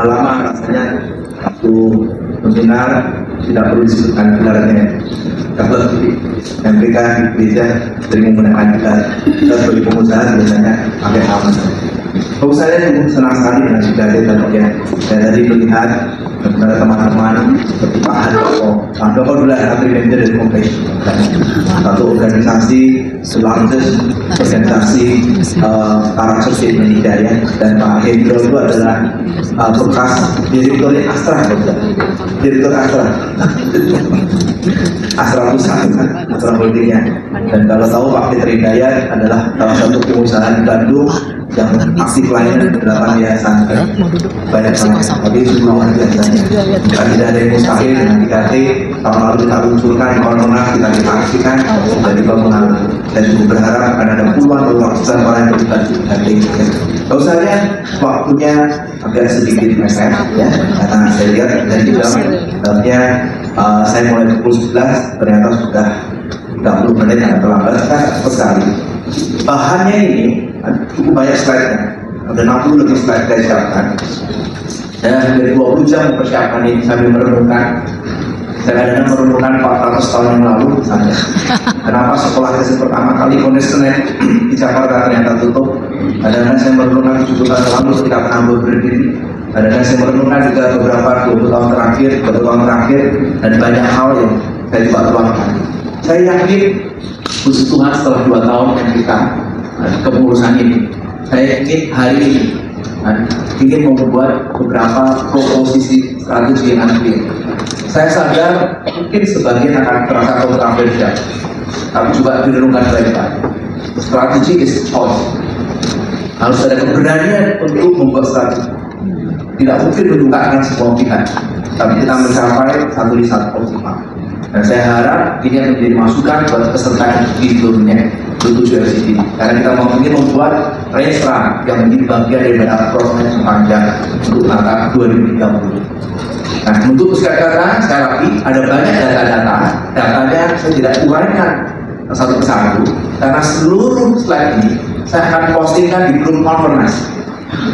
lama rasanya waktu seminar tidak perlu disebutkan gelarnya. Kalau MPK di gereja sering menggunakan gelar. Kita sebagai pengusaha biasanya pakai nama. Saya senang sekali dengan gelar dan ya. Saya tadi melihat kepada teman-teman seperti Pak Handoko. Pak Handoko dulu adalah manajer dari Kompleks. Satu organisasi largest organisasi karakter di Indonesia ya. Dan Pak Hendro itu adalah bekas direktur Astra, direktur Astra. Astra Pusat, Astra Holdingnya. Dan kalau tahu Pak Fitri Hidayat adalah salah satu pengusaha di Bandung yang aktif lainnya 8 yayasan, banyak banget. Tapi itu luar biasanya. Bukan tidak ada yang mustahil dengan IKT. Tahun lalu kita luncurkan di Corona, kita dipastikan dan juga mengalir. Dan juga berharap akan ada puluhan ratusan orang yang terlibat di IKT. Kalau saya waktunya agak sedikit mepet ya, karena saya lihat dari dalamnya saya mulai pukul 11 ternyata sudah 30 menit yang terlambat sekali. Bahannya ini cukup banyak slide-nya, ada 60 lebih slide saya siapkan. Dan dari 20 jam mempersiapkan ini sambil merenungkan. Saya kadang merenungkan 400 tahun yang lalu misalnya. Kenapa sekolah Kristen pertama kali Kondis Senen di Jakarta ternyata tutup. Kadang-kadang saya merenungkan 70 tahun lalu ketika Penambur berdiri. Kadang-kadang saya merenungkan juga beberapa 20 tahun terakhir, 20 tahun terakhir, dan banyak hal yang saya coba tuangkan. Saya yakin puji Tuhan setelah 2 tahun yang kita kepengurusan ini, saya ingin hari ini ingin membuat beberapa proposisi strategi yang clear. Saya sadar mungkin sebagian akan terasa kontroversial, tapi coba direnungkan baik-baik. Strategi is choice. Harus ada keberanian untuk membuat strategi. Tidak mungkin menunjukkan semua pihak, tapi kita mencapai satu di satu optimal. Dan saya harap ini akan menjadi masukan buat peserta di seluruhnya untuk LCD. Karena kita mau ingin membuat restoran yang menjadi bagian dari proses yang panjang untuk menatap 2030. Nah, untuk sekali lagi ada banyak datanya saya tidak uraikan satu persatu karena seluruh slide ini saya akan postingkan di grup conference.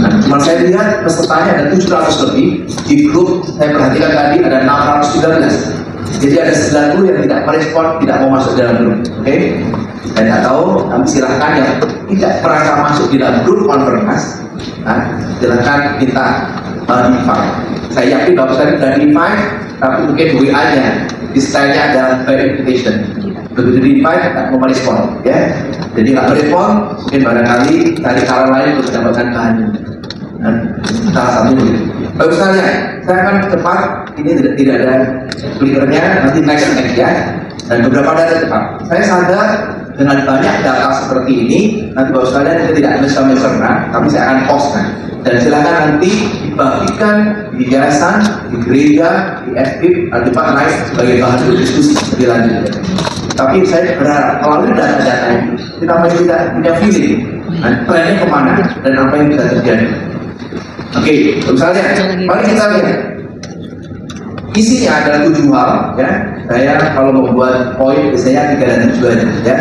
Nah, cuma saya lihat pesertanya ada 700 lebih, di grup saya perhatikan tadi ada 613. Jadi ada 90 yang tidak merespon, tidak mau masuk dalam grup. Oke? Saya tidak tahu, tapi silahkan yang tidak merasa masuk di dalam grup conference, nah, silahkan kita define. Saya yakin bahwa saya sudah define, tapi mungkin WA-nya, istilahnya adalah by invitation. Begitu define, tidak mau merespon, ya. Jadi nggak merespon, mungkin barangkali cari cara lain untuk mendapatkan bahannya. Dan salah satu begitu. Bagus sekali, saya akan cepat. Ini tidak ada clickernya, nanti next ya. Dan beberapa data cepat. Saya sadar dengan banyak data seperti ini, nanti bagus sekalian kita tidak bisa mencerna, tapi saya akan postkan. Dan silakan nanti dibagikan di yayasan, di gereja, di FIP, atau tempat lain sebagai bahan untuk diskusi lebih lanjut. Tapi saya berharap melalui data-data ini kita masih tidak punya feeling, trennya kemana dan apa yang bisa terjadi. Oke, misalnya, mari kita lihat. Isinya adalah 7 hal, ya. Saya kalau membuat poin biasanya 3 dan 7 aja, ya.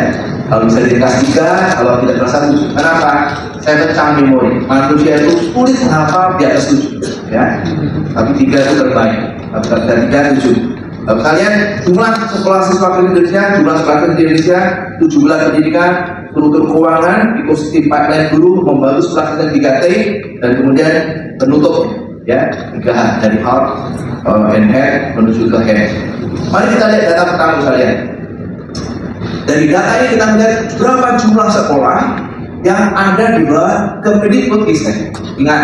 Kalau bisa diringkas 3, kalau tidak terasa 7. Kenapa? Saya pecah memori. Manusia itu sulit menghafal di atas 7, ya. Tapi 3 itu terbaik. Tapi 3, 7. Lalu kalian jumlah sekolah siswa Indonesia, jumlah sekolah Indonesia, 17 pendidikan, struktur keuangan, ecosystem pipeline dulu, membantu sekolah kita 3T, dan kemudian penutup, ya, 3H dari heart and head menuju ke head. Mari kita lihat data pertama sekalian. Dari data ini kita melihat berapa jumlah sekolah yang ada di bawah Kemendikbud Ristek. Ingat,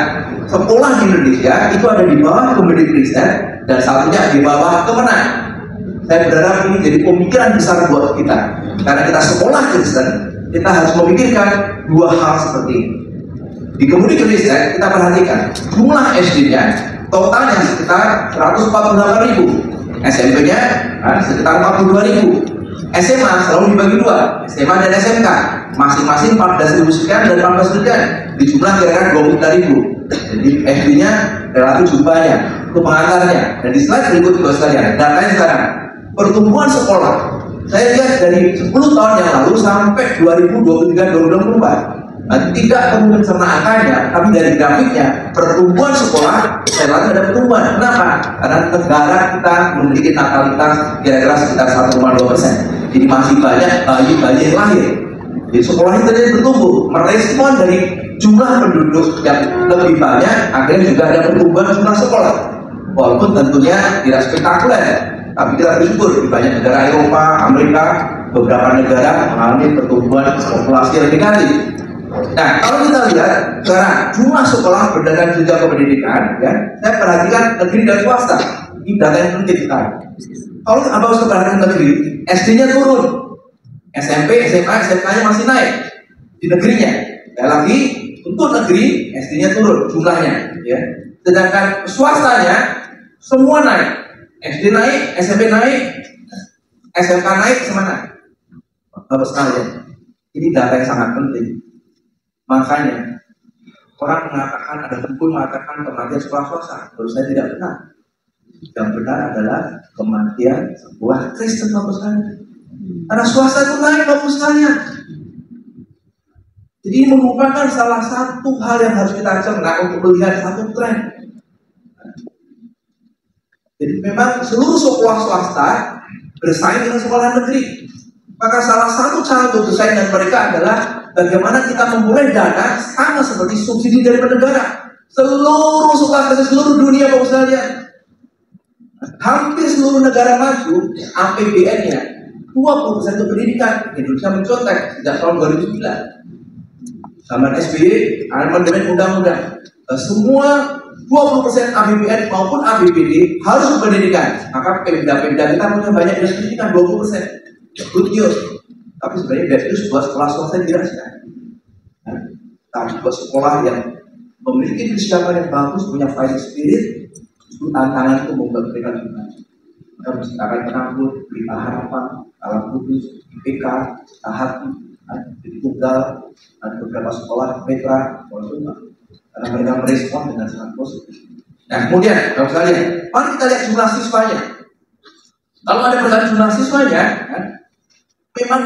sekolah di Indonesia itu ada di bawah Kemendikbud Ristek dan satunya di bawah Kemenang. Saya berharap ini jadi pemikiran besar buat kita. Karena kita sekolah Kristen, kita harus memikirkan 2 hal seperti ini. Di Kemendikbud Ristek kita perhatikan jumlah SD-nya totalnya sekitar 148.000, SMP-nya sekitar 42.000, SMA selalu dibagi 2, SMA dan SMK masing-masing 14.000 sekian dan 14 sekian, di jumlah kira-kira 23.000. Jadi SD-nya relatif cukup banyak. Untuk pengantarnya, dan di slide berikut juga sekalian datanya sekarang pertumbuhan sekolah. Saya lihat dari 10 tahun yang lalu sampai 2023-2024 Tidak perlu mencerna angkanya, tapi dari grafiknya pertumbuhan sekolah saya lihat ada pertumbuhan. Kenapa? Karena negara kita memiliki natalitas kira-kira sekitar 1,2%. Jadi masih banyak bayi-bayi yang lahir. Jadi sekolah itu tadi bertumbuh, merespon dari jumlah penduduk yang lebih banyak, akhirnya juga ada pertumbuhan jumlah sekolah. Walaupun tentunya tidak spektakuler, tapi kita bersyukur di banyak negara Eropa, Amerika, beberapa negara mengalami pertumbuhan populasi yang negatif. Nah, kalau kita lihat sekarang jumlah sekolah berdasarkan jenjang pendidikan, ya, saya perhatikan negeri dan swasta. Ini data yang penting sekali. Kalau abang perhatikan negeri, SD-nya turun, SMP, SMA, SMK-nya masih naik di negerinya. Ya lagi untuk negeri SD-nya turun jumlahnya, ya. Sedangkan swastanya semua naik, SD naik, SMP naik, SMK naik, semana? Bapak sekalian, ini data yang sangat penting. Makanya orang mengatakan, ada buku mengatakan kematian sekolah swasta. Menurut saya tidak benar. Yang benar adalah kematian sebuah Kristen, Bapak sekalian. Karena swasta itu naik, Bapak sekalian. Jadi ini merupakan salah satu hal yang harus kita cerna untuk melihat satu tren. Jadi memang seluruh sekolah swasta bersaing dengan sekolah negeri. Maka salah satu cara untuk bersaing dengan mereka adalah bagaimana kita memulai dana sama seperti subsidi dari negara. Seluruh swasta seluruh dunia, Bapak sekalian, hampir seluruh negara maju APBN-nya 20% untuk pendidikan. Indonesia mencontek sejak tahun 2009. Zaman SBY, amandemen undang-undang, semua 20% APBN maupun APBD harus untuk pendidikan. Maka pemda-pemda kita punya banyak dinas pendidikan 20%. Good news. Tapi sebenarnya dari itu sebuah sekolah swasta tidak sih. Tapi sebuah sekolah yang memiliki persiapan yang bagus, punya fighting spirit, itu tantangan itu membuat mereka juga. Kita mesti akan menampung, berita harapan, alam kudus, IPK, hati, jadi tunggal, ada beberapa sekolah Petra, karena mereka merespon dengan sangat positif. Nah kemudian, kalau sekalian, mari kita lihat jumlah siswanya. Kalau ada perkara jumlah siswanya, kan, memang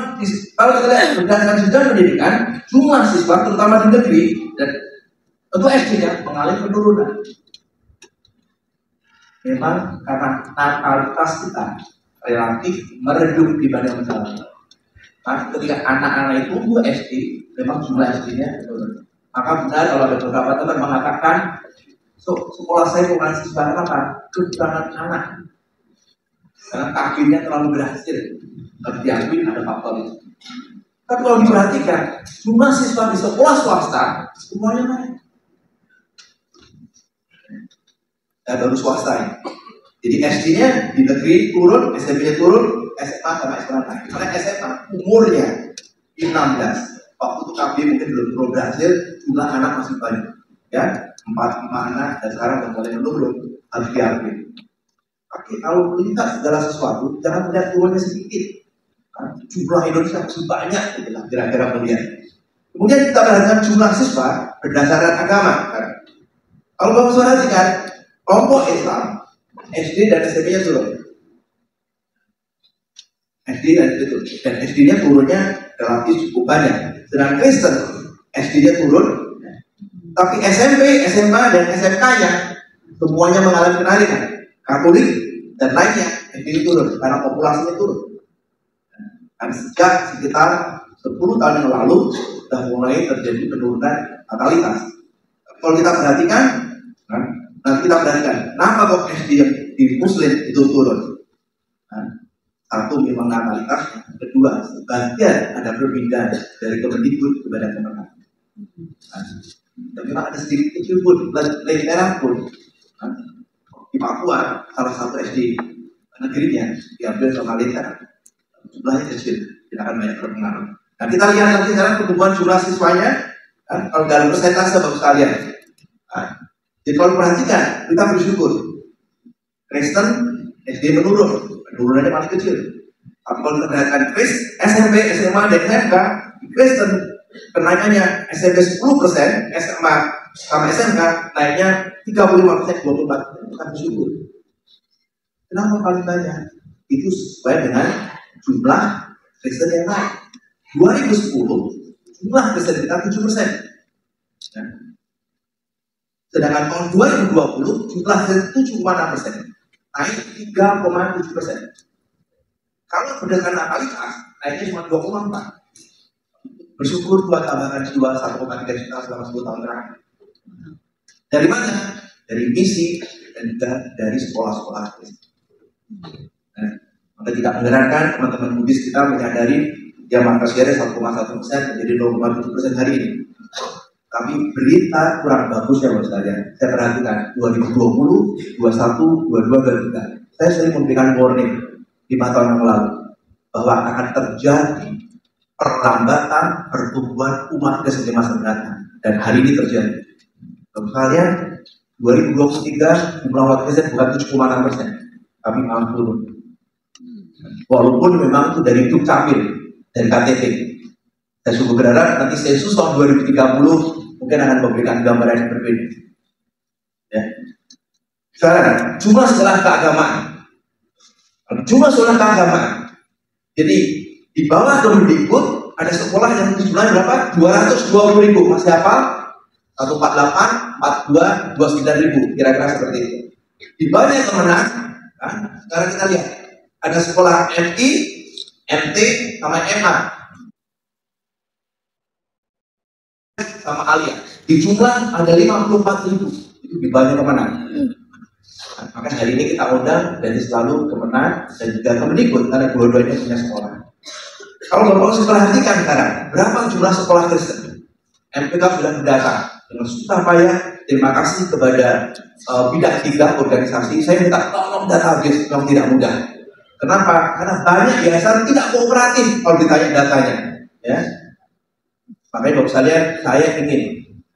kalau kita lihat berdasarkan jenjang pendidikan, jumlah siswa terutama di negeri dan untuk SD-nya mengalami penurunan. Memang karena natalitas kita relatif meredup dibanding masa lalu. Maka ketika anak-anak itu tumbuh SD, memang jumlah SD-nya turun. Maka benar kalau ada beberapa teman mengatakan, sekolah saya bukan siswa apa? Kekurangan anak. Karena KB-nya terlalu berhasil. Tapi diakui ada faktor itu. Tapi kalau diperhatikan, jumlah siswa di sekolah swasta semuanya naik. Ya, baru swasta ini. Jadi SD-nya di negeri turun, SMP-nya turun, SMA sama SMA naik. Karena SMA umurnya 16. Waktu itu KB mungkin belum berhasil, jumlah anak masih banyak. Ya, 4-5 anak dan sekarang mulai menurun, harus diakui. Tapi kalau melihat segala sesuatu, jangan melihat turunnya sedikit. Kan, jumlah Indonesia masih banyak, itulah kira-kira melihat. Kemudian kita perhatikan jumlah siswa berdasarkan agama. Kan. Kalau Bapak perhatikan, kelompok Islam, SD dan SMP-nya turun. SD dan SMP turun. Dan SD-nya turunnya relatif cukup banyak. Sedangkan Kristen, SD-nya turun, tapi SMP, SMA, dan SMK-nya semuanya mengalami kenaikan. Katolik dan lainnya SD turun karena populasinya turun. Dan sejak sekitar 10 tahun yang lalu sudah mulai terjadi penurunan natalitas. Kalau kita perhatikan, nanti kita perhatikan, kenapa kok SD yang di Muslim itu turun? Satu memang natalitas, kedua sebagian ada perbedaan dari Kemendikbud kepada Kemenang. Dan memang ada sedikit kecil pun, lebih merah pun. Di Papua, salah satu SD negerinya diambil sama Lita, jumlahnya kecil, tidak akan banyak berpengaruh. Nah kita lihat nanti sekarang pertumbuhan jumlah siswanya, kan, kalau dalam persentase bagus sekalian. Jadi kalau perhatikan, kita bersyukur. Kristen SD menurun, penurunannya paling kecil. Tapi kalau kita perhatikan SMP, SMA, dan SMK, Kristen kenaikannya SMP 10%, SMA sama SMK naiknya 35%, 24%. Kita bersyukur. Kenapa paling banyak? Itu sesuai dengan jumlah Kristen yang naik. 2010 jumlah Kristen kita 7%. Ya. Sedangkan tahun 2020 jumlah Kristen 7,6%, naik 3,7%. Kalau berdasarkan natalitas, naiknya cuma 2,4%. Bersyukur buat tambahan jiwa 1,3 juta selama 10 tahun terakhir. Dari mana? Dari misi dan juga dari sekolah-sekolah Kristen. Nah, maka tidak mengherankan teman-teman Buddhis kita menyadari ya markas share 1,1% menjadi 0,7% hari ini. Tapi berita kurang bagus ya Bapak sekalian. Saya perhatikan 2020, 21, 22, 23. Saya sering memberikan warning 5 tahun yang lalu bahwa akan terjadi perlambatan pertumbuhan umat Kristen di masa mendatang, dan hari ini terjadi. Bapak sekalian, 2023 jumlah umat Kristen bukan 7,6%, tapi malah turun. Walaupun memang itu dari Dukcapil, dari KTP. Saya sungguh berharap nanti sensus tahun 2030 mungkin akan memberikan gambaran yang berbeda. Ya. Sekarang jumlah sekolah keagamaan. Jumlah sekolah keagamaan. Jadi di bawah Kemendikbud ada sekolah yang jumlahnya berapa? 220.000. Masih apa? 148, 42, 29.000. Kira-kira seperti itu. Di bawahnya Kemenang, kan? Sekarang kita lihat ada sekolah MI, MT, sama MA, sama Alia. Di jumlah ada 54.000. Itu di bawahnya Kemenang. Maka hari ini kita undang dari selalu Kemenang dan juga Kemendikbud karena dua-duanya punya sekolah. Kalau Bapak Ibu perhatikan sekarang, berapa jumlah sekolah Kristen? MPK sudah mendata dengan susah payah. Terima kasih kepada bidang 3 organisasi. Saya minta tolong database yang tidak mudah. Kenapa? Karena banyak yayasan tidak kooperatif kalau ditanya datanya. Ya. Makanya Bapak sekalian, saya ingin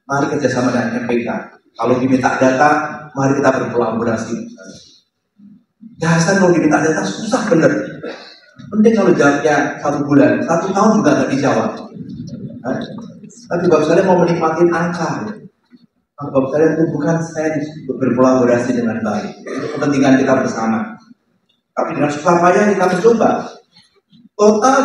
mari kerjasama dengan MPK. Kalau diminta data, mari kita berkolaborasi. Yayasan kalau diminta data susah bener. Penting kalau jawabnya 1 bulan, 1 tahun juga nggak dijawab. Tapi Bapak sekalian mau menikmati angka. Maka Bapak sekalian tumbuhkan sense untuk berkolaborasi dengan baik. Itu kepentingan kita bersama. Tapi dengan susah payah kita mencoba. Total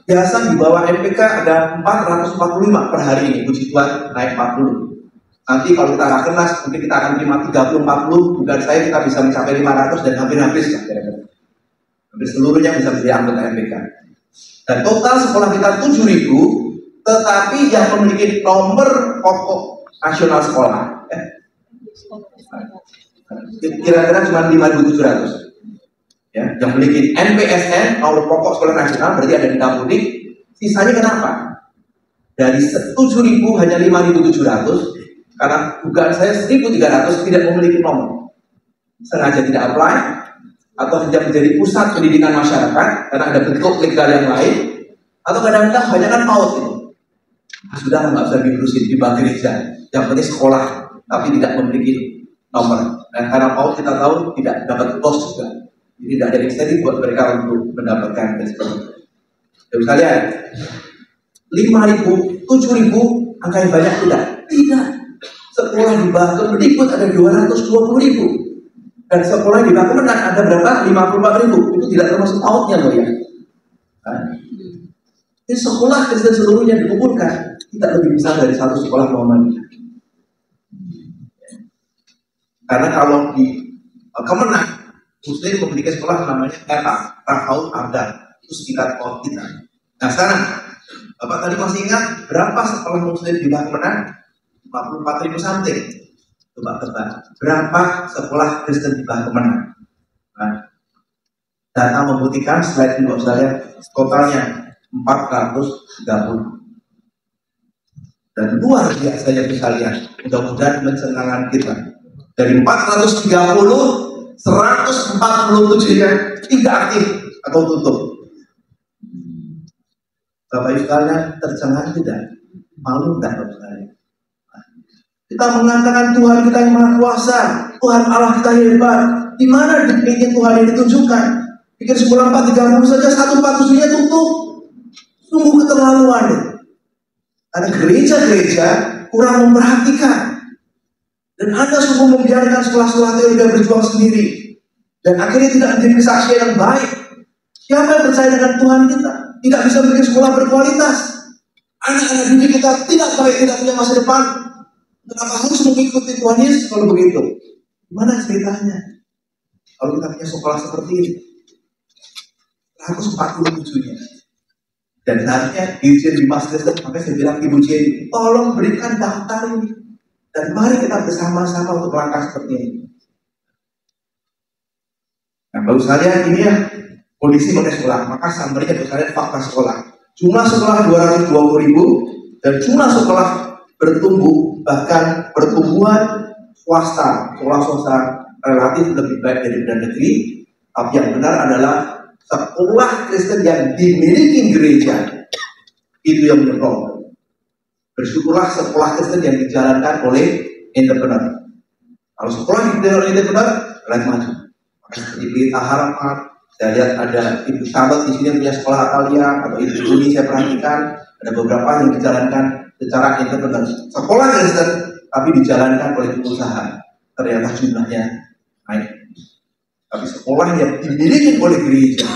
yayasan di bawah MPK ada 445 per hari ini. Puji Tuhan naik 40. Nanti kalau kita rakernas mungkin kita akan terima 30-40. Bukan saya kita bisa mencapai 500 dan hampir habis lah kira-kira. Hampir seluruhnya bisa menjadi anggota MPK. Dan total sekolah kita 7.000. Tetapi yang memiliki nomor pokok nasional sekolah kira-kira cuma 5.700. Ya, yang memiliki NPSN nomor pokok sekolah nasional berarti ada di Dapudik. Sisanya kenapa? Dari 7.000 hanya 5.700 karena dugaan saya 1.300 tidak memiliki nomor. Sengaja tidak apply atau hanya menjadi pusat pendidikan masyarakat karena ada bentuk legal yang lain, atau kadang-kadang banyak kan PAUD itu. Sudah nggak usah diurusin di bank gereja, yang penting sekolah tapi tidak memiliki nomor. Dan karena PAUD kita tahu tidak dapat bos juga, jadi tidak ada insentif buat mereka untuk mendapatkan seperti itu. Jadi kalian 5.000, 7.000 angka yang banyak tidak. Sekolah di bawah Kemendikbud ada 220.000 dan sekolah di bawah Kemenang ada berapa? 54.000. Itu tidak termasuk PAUD-nya loh ya. Jadi sekolah Kristen seluruhnya dikumpulkan tidak lebih besar dari satu sekolah Muhammadiyah. Karena kalau di Kemenang, Muslim memiliki sekolah namanya Rafaul Arda, itu sekitar PAUD kita. Nah sekarang, Bapak tadi masih ingat berapa sekolah Muslim di bawah Kemenang? 54.000 something. Coba tebak, berapa sekolah Kristen di bawah Kemenang? Nah, data membuktikan slide di bawah saya totalnya 430. Dan luar biasa ya sekalian, mudah-mudahan mencengangkan kita. Dari 430, 147-nya tidak aktif atau tutup. Bapak Ibu sekalian tercengang tidak? Malu tidak Bapak sekalian? Kita mengatakan Tuhan kita yang Maha Kuasa, Tuhan Allah kita hebat. Di mana dipikir Tuhan yang ditunjukkan? Pikir sekolah 430 saja 147-nya tutup. Sungguh keterlaluan. Karena gereja-gereja kurang memperhatikan. Dan Anda sungguh membiarkan sekolah-sekolah teologi berjuang sendiri. Dan akhirnya tidak menjadi kesaksian yang baik. Siapa yang percaya dengan Tuhan kita? Tidak bisa bikin sekolah berkualitas. Anak-anak didik kita tidak baik, tidak punya masa depan. Kenapa harus mengikuti Tuhan Yesus kalau begitu? Gimana ceritanya? Kalau kita punya sekolah seperti ini, 147-nya. Dan saatnya dirjen di Mas Kristen, makanya saya bilang Ibu Jenny, tolong berikan daftar ini. Dan mari kita bersama-sama untuk langkah seperti ini. Nah, baru sekalian ini ya, kondisi mengenai sekolah. Maka summary-nya baru sekalian fakta sekolah. Jumlah sekolah 220.000 dan jumlah sekolah bertumbuh, bahkan pertumbuhan swasta, sekolah swasta relatif lebih baik daripada negeri. Tapi yang benar adalah sekolah Kristen yang dimiliki gereja itu yang menyokong. Bersyukurlah sekolah Kristen yang dijalankan oleh entrepreneur. Kalau sekolah dijalankan oleh entrepreneur, relatif maju. Maka seperti Pelita Harapan, saya lihat ada Ibu Charlotte di sini punya sekolah Atalia, atau Ibu Uni saya perhatikan ada beberapa yang dijalankan secara entrepreneur. Sekolah Kristen tapi dijalankan oleh pengusaha, ternyata jumlahnya naik. Tapi sekolah yang dimiliki oleh gereja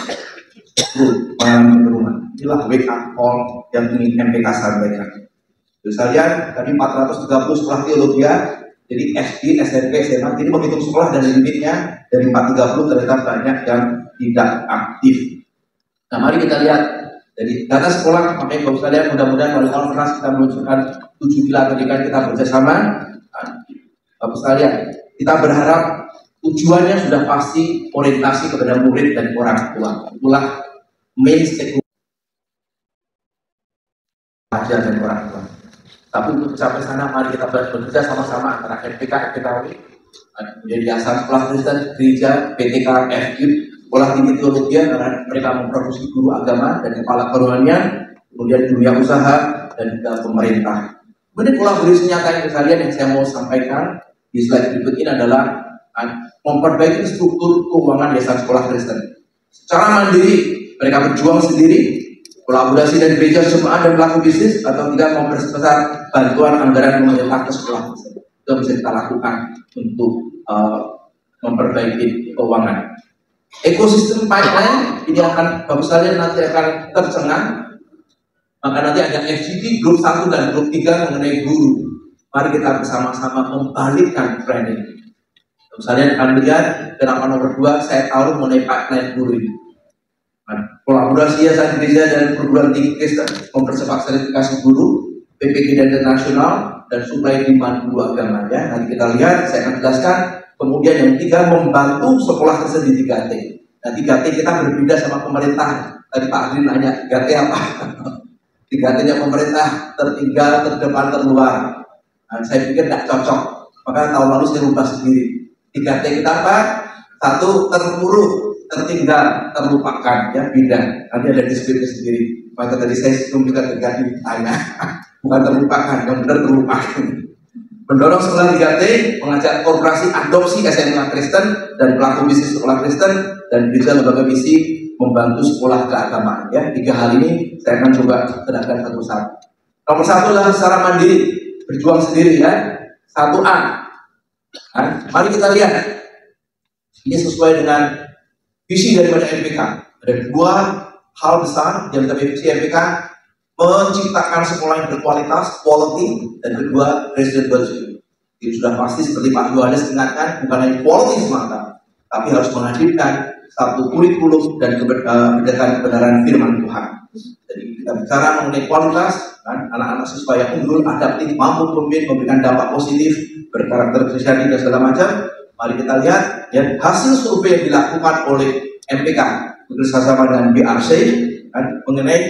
itu mengalami penurunan. Inilah wake up call yang ingin MPK sampaikan. Terus kalian tadi 430 sekolah teologi, jadi SD, SMP, SMA, jadi menghitung sekolah dan limitnya dari 430 ternyata banyak yang tidak aktif. Nah, mari kita lihat dari data sekolah, makanya bagus kalian mudah-mudahan melalui konferensi kita meluncurkan 7 pilar pendidikan kita bekerjasama. Bagus kalian, kita berharap tujuannya sudah pasti orientasi kepada murid dan orang tua. Itulah main stakeholder dan orang tua. Tapi untuk mencapai sana, mari kita bekerja sama-sama antara MPK, FPKW, kemudian Yayasan Sekolah Kristen, Gereja, PTK, FQ, Sekolah Tinggi Teologi, karena mereka memproduksi guru agama dan kepala kerohanian, kemudian dunia usaha dan juga pemerintah. Kemudian kolaborasi nyata yang kalian yang saya mau sampaikan di slide berikut ini adalah memperbaiki struktur keuangan Yayasan Sekolah Kristen. Secara mandiri, mereka berjuang sendiri, kolaborasi dengan gereja, jemaat dan pelaku bisnis, atau tidak memperbesar bantuan anggaran pemerintah ke sekolah. Itu bisa kita lakukan untuk memperbaiki keuangan. Ekosistem pipeline ini akan bagus sekali nanti akan tercengang. Maka nanti ada FGD grup 1 dan grup 3 mengenai guru. Mari kita bersama-sama membalikkan tren ini. Misalnya akan lihat kenapa nomor 2 saya taruh mengenai pipeline guru ini. Kolaborasi Yayasan Gereja dan Perguruan Tinggi Kristen mempercepat sertifikasi guru, PPG dan internasional, dan suplai demand guru agama. Ya, nanti kita lihat, saya akan jelaskan. Kemudian yang ketiga, membantu sekolah Kristen di 3T. Nah, 3T kita berbeda sama pemerintah. Tadi Pak Adri nanya, 3T apa? 3T-nya pemerintah, tertinggal, terdepan, terluar. Nah, saya pikir tidak cocok. Maka tahun lalu saya rubah sendiri. 3T kita apa? 1, terpuruk, tertinggal, terlupakan, ya beda. Nanti ada deskripsi sendiri. Maka tadi saya sebelum kita terjadi tanya, bukan terlupakan, yang benar terlupakan. Mendorong sekolah 3T, mengajak korporasi adopsi SMA Kristen dan pelaku bisnis sekolah Kristen dan gereja lembaga misi membantu sekolah keagamaan. Ya, 3 hal ini saya akan coba terangkan satu-satu. Nomor 1 adalah secara mandiri, berjuang sendiri ya. 1A. Nah, mari kita lihat. Ini sesuai dengan visi daripada MPK. Ada 2 hal besar yang kita visi MPK: menciptakan sekolah yang berkualitas, quality, dan kedua, Presiden budget. Jadi sudah pasti seperti Pak Yohanes ingatkan, bukan hanya quality semata, tapi harus menghadirkan satu kurikulum dan berdasarkan kebenaran firman Tuhan. Jadi kita bicara mengenai kualitas, kan, anak-anak siswa yang unggul, adaptif, mampu memimpin, memberikan dampak positif, berkarakter Kristiani dan segala macam. Mari kita lihat ya, hasil survei yang dilakukan oleh MPK bekerjasama dengan BRC kan, mengenai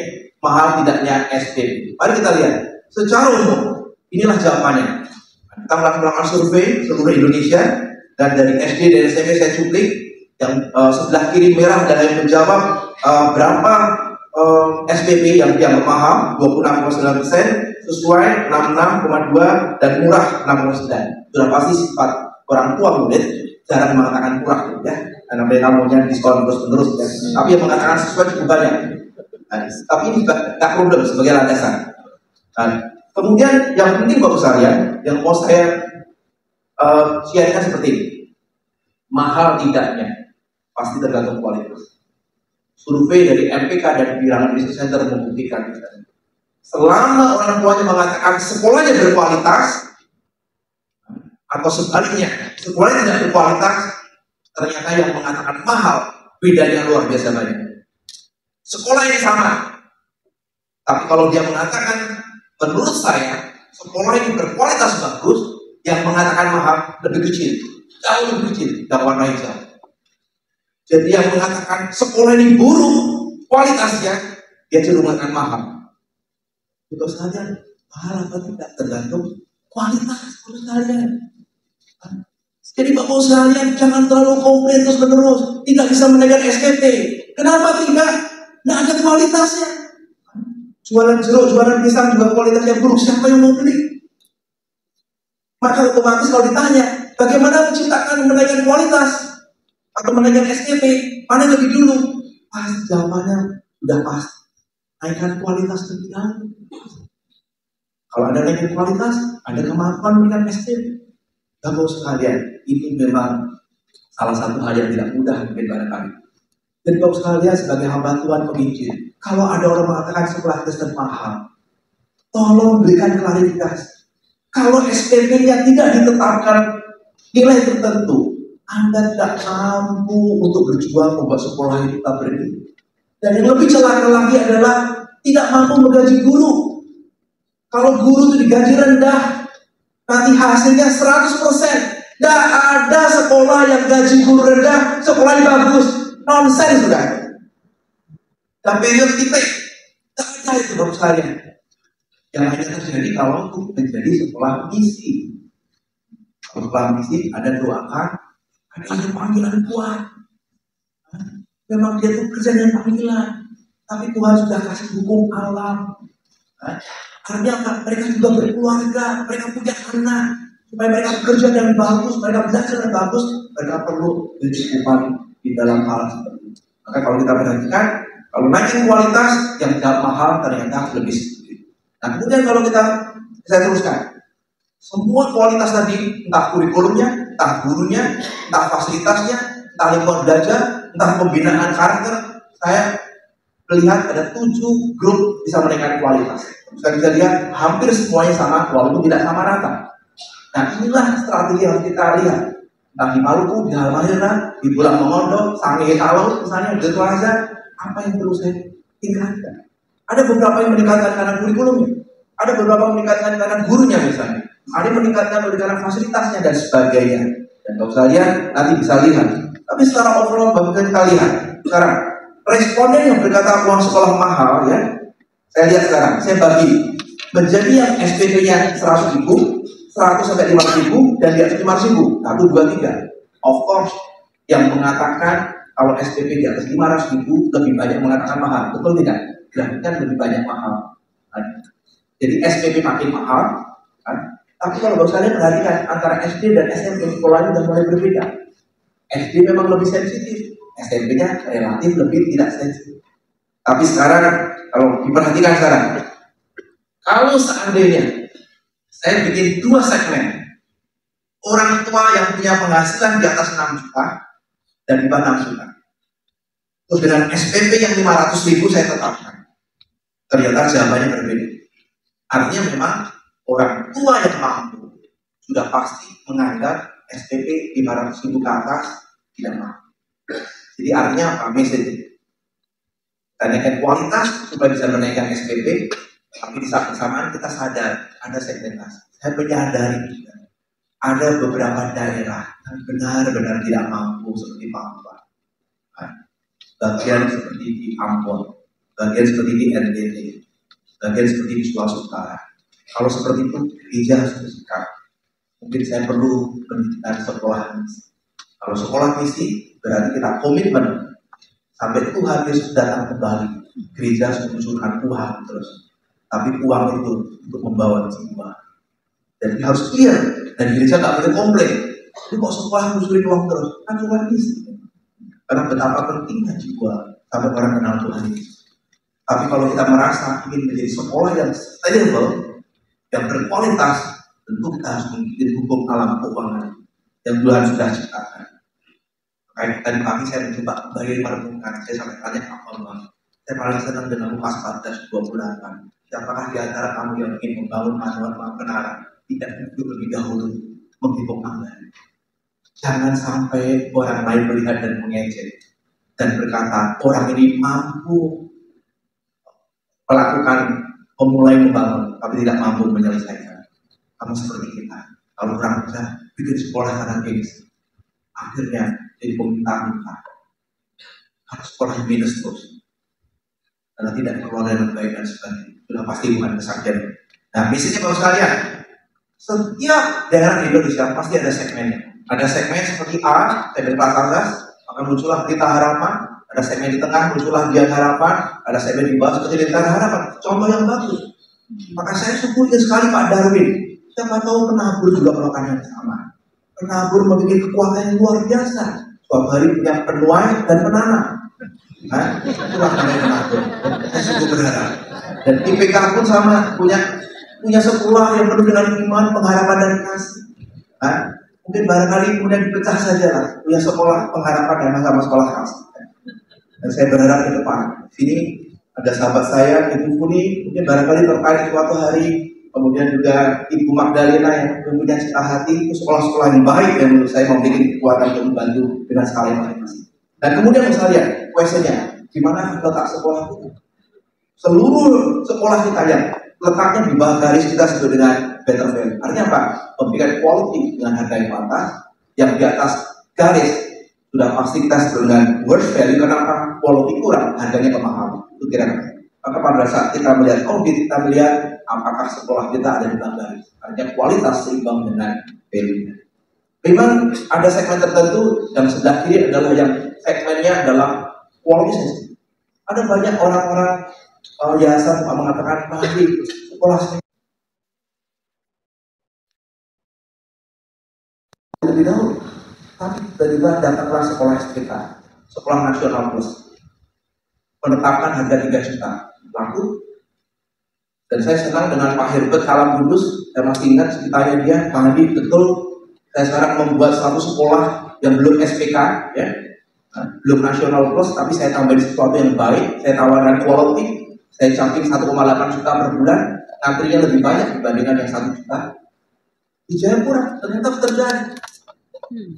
mahal tidaknya SPP. Mari kita lihat secara umum, inilah jawabannya. Kita melakukan survei seluruh Indonesia, dan dari SD dan SMP saya cuplik. Yang sebelah kiri merah adalah yang menjawab berapa SPP yang dianggap mahal, 26,9%, sesuai 66,2%, dan murah 6,9%. Sudah pasti sifat orang tua murid jarang mengatakan murah ya, karena mereka maunya diskon terus-menerus ya. Tapi yang mengatakan sesuai cukup banyak. Nah, tapi ini tidak problem sebagai landasan. Nah, kemudian yang penting Bapak sekalian, yang mau saya siarkan seperti ini. Mahal tidaknya pasti tergantung kualitas. Survei dari MPK dan Bilangan Business Center membuktikan. Selama orang tuanya mengatakan sekolahnya berkualitas, atau sebaliknya, sekolahnya tidak berkualitas, ternyata yang mengatakan mahal, bedanya luar biasa banyak. Sekolah ini sama, tapi kalau dia mengatakan, menurut saya, sekolah ini berkualitas bagus, yang mengatakan mahal lebih kecil, jauh lebih kecil, dan warna hijau. Jadi yang mengatakan sekolah ini buruk kualitasnya, dia cenderung mengatakan mahal. Untuk sekalian, mahal apa tidak tergantung kualitas untuk sekalian. Jadi Bapak sekalian jangan terlalu komplain terus menerus, tidak bisa menaikkan SPP. Kenapa tidak? Tidak ada kualitasnya. Jualan jeruk, jualan pisang juga kualitasnya buruk. Siapa yang mau beli? Maka otomatis kalau ditanya, bagaimana menciptakan menaikkan kualitas atau menaikkan SPP, mana yang lebih dulu? Pasti jawabannya sudah pasti. Naikkan kualitas lebih dahulu. Kalau ada naikkan kualitas, ada kemampuan menaikkan SPP. Bapak sekalian, ini memang salah satu hal yang tidak mudah mungkin pada kami. Dan Bapak sekalian sebagai hamba Tuhan penginjil, kalau ada orang mengatakan sekolah Kristen mahal, tolong berikan klarifikasi. Kalau SPP-nya tidak ditetapkan nilai tertentu, Anda tidak mampu untuk berjuang membuat sekolah itu tetap berdiri. Dan yang lebih celaka lagi adalah tidak mampu menggaji guru. Kalau guru itu digaji rendah, nanti hasilnya 100%. Tidak ada sekolah yang gaji guru rendah, sekolah yang bagus. Nonsen sudah. Dan periode titik, tidak ada itu Bapak sekalian. Yang hanya terjadi kalau itu menjadi sekolah misi. Kalau sekolah misi ada doakan, ada panggilan kuat. Memang dia itu kerja dengan panggilan, tapi Tuhan sudah kasih hukum alam. Artinya apa? Mereka juga berkeluarga, mereka punya anak, supaya mereka bekerja dengan bagus, mereka belajar dengan bagus, mereka perlu kecukupan di dalam hal seperti itu. Maka kalau kita perhatikan, kalau naikin kualitas yang tidak mahal ternyata lebih sedikit. Nah kemudian kalau saya teruskan, semua kualitas tadi, entah kurikulumnya, entah gurunya, entah fasilitasnya, entah lingkungan belajar, entah pembinaan karakter, saya melihat ada 7 grup bisa menaikkan kualitas. Kita bisa lihat hampir semuanya sama, walaupun tidak sama rata. Nah inilah strategi yang kita lihat. Entah di Maluku, di Halmahera, di Pulau Mongondo, Sangihe Kalau, misalnya di Toraja, apa yang perlu saya tingkatkan? Ada beberapa yang meningkatkan karena kurikulumnya, ada beberapa yang meningkatkan karena gurunya misalnya, ada yang meningkatkan karena fasilitasnya dan sebagainya. Dan kalau sekalian nanti bisa lihat. Tapi secara overall bagaimana kita lihat sekarang responden yang berkata uang sekolah mahal ya, saya lihat sekarang, saya bagi menjadi yang SPP-nya 100.000, 100 sampai 500.000 dan di atas 500.000, 1, 2, 3. Of course, yang mengatakan kalau SPP di atas 500.000 lebih banyak mengatakan mahal, betul tidak? Kan lebih banyak mahal. Jadi SPP makin mahal, kan? Tapi kalau saya perhatikan antara SD dan SMP sekolahnya sudah mulai berbeda. SD memang lebih sensitif, SMP-nya relatif lebih tidak sensitif. Tapi sekarang kalau diperhatikan sekarang, kalau seandainya saya bikin 2 segmen, orang tua yang punya penghasilan di atas 6 juta dan di bawah 6 juta, terus dengan SPP yang 500.000 saya tetapkan, ternyata jawabannya berbeda. Artinya memang orang tua yang mampu sudah pasti menganggap SPP 500.000 ke atas tidak mampu. Jadi artinya apa? Message naikkan kualitas supaya bisa menaikkan SPP, tapi di saat bersamaan kita sadar ada segmentasi. Saya menyadari ada beberapa daerah yang benar-benar tidak mampu seperti Papua, bagian seperti di Ambon, bagian seperti di NTT, bagian seperti di Sulawesi Utara. Kalau seperti itu gereja harus bersikap. Mungkin saya perlu pendidikan sekolah misi. Kalau sekolah misi berarti kita komitmen sampai Tuhan Yesus datang kembali, gereja harus menunjukkan Tuhan terus. Tapi uang itu untuk membawa jiwa. Dan harus clear. Dan gereja tak boleh komplain. Ini kok sekolah ngusulin uang terus? Kan sekolah misi. Karena betapa pentingnya jiwa sampai orang kenal Tuhan Yesus. Tapi kalau kita merasa ingin menjadi sekolah yang sustainable, yang berkualitas, tentu kita harus mengikuti hukum alam keuangan yang Tuhan sudah ciptakan. Makanya tadi pagi saya mencoba bagi merenungkan, saya sampai tanya apa Bang, Saya paling senang dengan Lukas 14:28. Siapakah di antara kamu yang ingin membangun manual menara, tidak duduk lebih dahulu menghitung anggaran. Jangan sampai orang lain melihat dan mengejek dan berkata, orang ini mampu melakukan memulai membangun, tapi tidak mampu menyelesaikan. Kamu seperti kita. Kalau orang bisa bikin sekolah karena games, akhirnya jadi peminta-minta. Harus sekolah minus terus. Karena tidak dikelola dengan baik dan sebagainya. Sudah pasti bukan kesaktian. Nah, misinya Bapak sekalian, setiap daerah di Indonesia pasti ada segmennya. Ada segmen seperti A, segmen kelas atas, maka muncullah Pelita Harapan. Ada segmen di tengah, muncullah Biang Harapan. Ada segmen di bawah seperti Lentera Harapan. Contoh yang bagus. Maka saya syukur sekali Pak Darwin. Siapa tahu penabur juga melakukan yang sama. Penabur memiliki kekuatan yang luar biasa. Suatu hari punya penuai dan penanam. Nah, itulah namanya penabur. Saya sungguh berharap. Dan IPK pun sama, punya sekolah yang penuh dengan iman, pengharapan dan kasih. Nah, mungkin barangkali kemudian dipecah saja lah, punya sekolah pengharapan dan sama sekolah kasih. Dan saya berharap ke depan. Sini ada sahabat saya, Ibu Funi, mungkin barangkali tertarik suatu hari. Kemudian juga Ibu Magdalena yang punya cita hati itu sekolah-sekolah yang baik yang menurut saya memiliki kekuatan untuk membantu dengan skala yang masing-masing. Dan kemudian misalnya, kuesionernya, di mana letak sekolah itu? Seluruh sekolah kita yang letaknya di bawah garis kita sebut dengan better value. Artinya apa? Memberikan quality dengan harga yang pantas, yang di atas garis sudah pasti kita sebut dengan worst value karena apa? Quality kurang, harganya kemahalan. Itu kira-kira. Maka pada saat kita melihat audit, kita melihat apakah sekolah kita ada di bawah garis. Artinya kualitas seimbang dengan value-nya. Memang ada segmen tertentu yang sebelah kiri adalah yang segmennya adalah quality system. Ada banyak orang-orang yayasan mengatakan mari sekolah lebih dahulu, tapi tiba-tiba datanglah sekolah kita, sekolah nasional plus, menetapkan harga 3 juta laku. Dan saya senang dengan Pak Herbert Kalam Kudus. Saya masih ingat ceritanya dia, Pak Hadi, betul. Saya sekarang membuat satu sekolah yang belum SPK, ya, belum nasional plus, tapi saya tambahin sesuatu yang baik. Saya tawarkan quality. Saya camping 1,8 juta per bulan, antrinya lebih banyak dibandingkan yang 1 juta. Di Jayapura ternyata terjadi.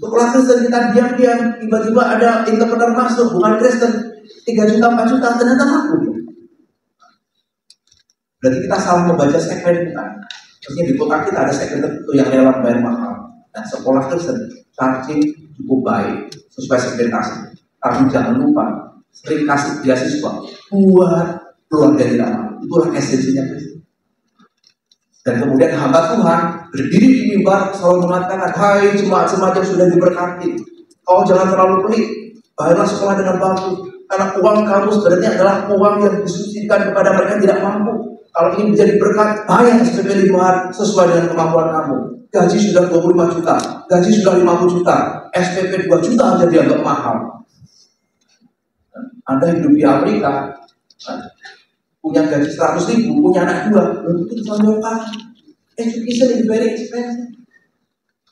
Sekolah Kristen kita diam-diam, tiba-tiba ada entrepreneur masuk, bukan Kristen, 3 juta, 4 juta, ternyata laku. Berarti kita salah membaca segmen kita. Maksudnya di kota kita ada segmen tertentu yang rela bayar mahal. Dan sekolah Kristen charging cukup baik sesuai segmentasi. Tapi jangan lupa sering kasih beasiswa buat keluarga kita. Itulah esensinya Kristen. Dan kemudian hamba Tuhan berdiri di mimbar selalu mengatakan, hai jemaat-jemaat yang sudah diberkati, kau jangan terlalu pelit, bayarlah sekolah dengan bagus. Karena uang kamu sebenarnya adalah uang yang disubsidikan kepada mereka yang tidak mampu. Kalau ingin menjadi berkat, bayar SPP 5 sesuai dengan kemampuan kamu. Gaji sudah 25 juta, gaji sudah 50 juta, SPP 2 juta aja dianggap mahal. Anda hidup di Amerika, punya gaji 100.000, punya anak 2, itu ditonjolkan. Education is very expensive.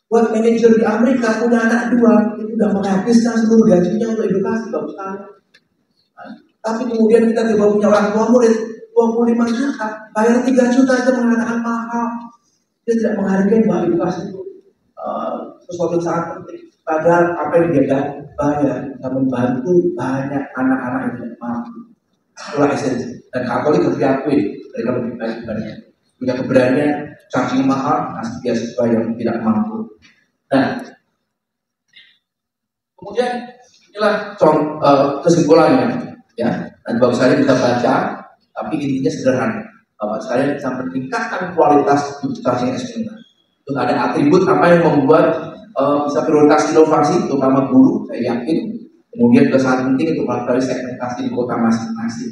Buat manajer di Amerika punya anak 2, itu sudah menghabiskan seluruh gajinya untuk edukasi, bagus sekali. Tapi kemudian kita tiba punya orang tua murid 25 juta, bayar 3 juta itu mengatakan mahal. Dia tidak menghargai bahwa edukasi itu sesuatu yang sangat penting. Padahal apa yang dia bayar bisa membantu banyak anak-anak yang tidak mampu. Itulah esensi. Dan Katolik harus diakui mereka lebih baik dibandingnya. Punya keberanian, charging mahal, ngasih beasiswa yang tidak mampu. Nah, kemudian inilah kesimpulannya. Ya, dan Bapak saya bisa baca, tapi intinya sederhana. Bapak saya bisa meningkatkan kualitas charging SPK. Itu ada atribut apa yang membuat bisa prioritas inovasi, terutama guru, saya yakin. Kemudian juga sangat penting untuk melakukan segmentasi di kota masing-masing.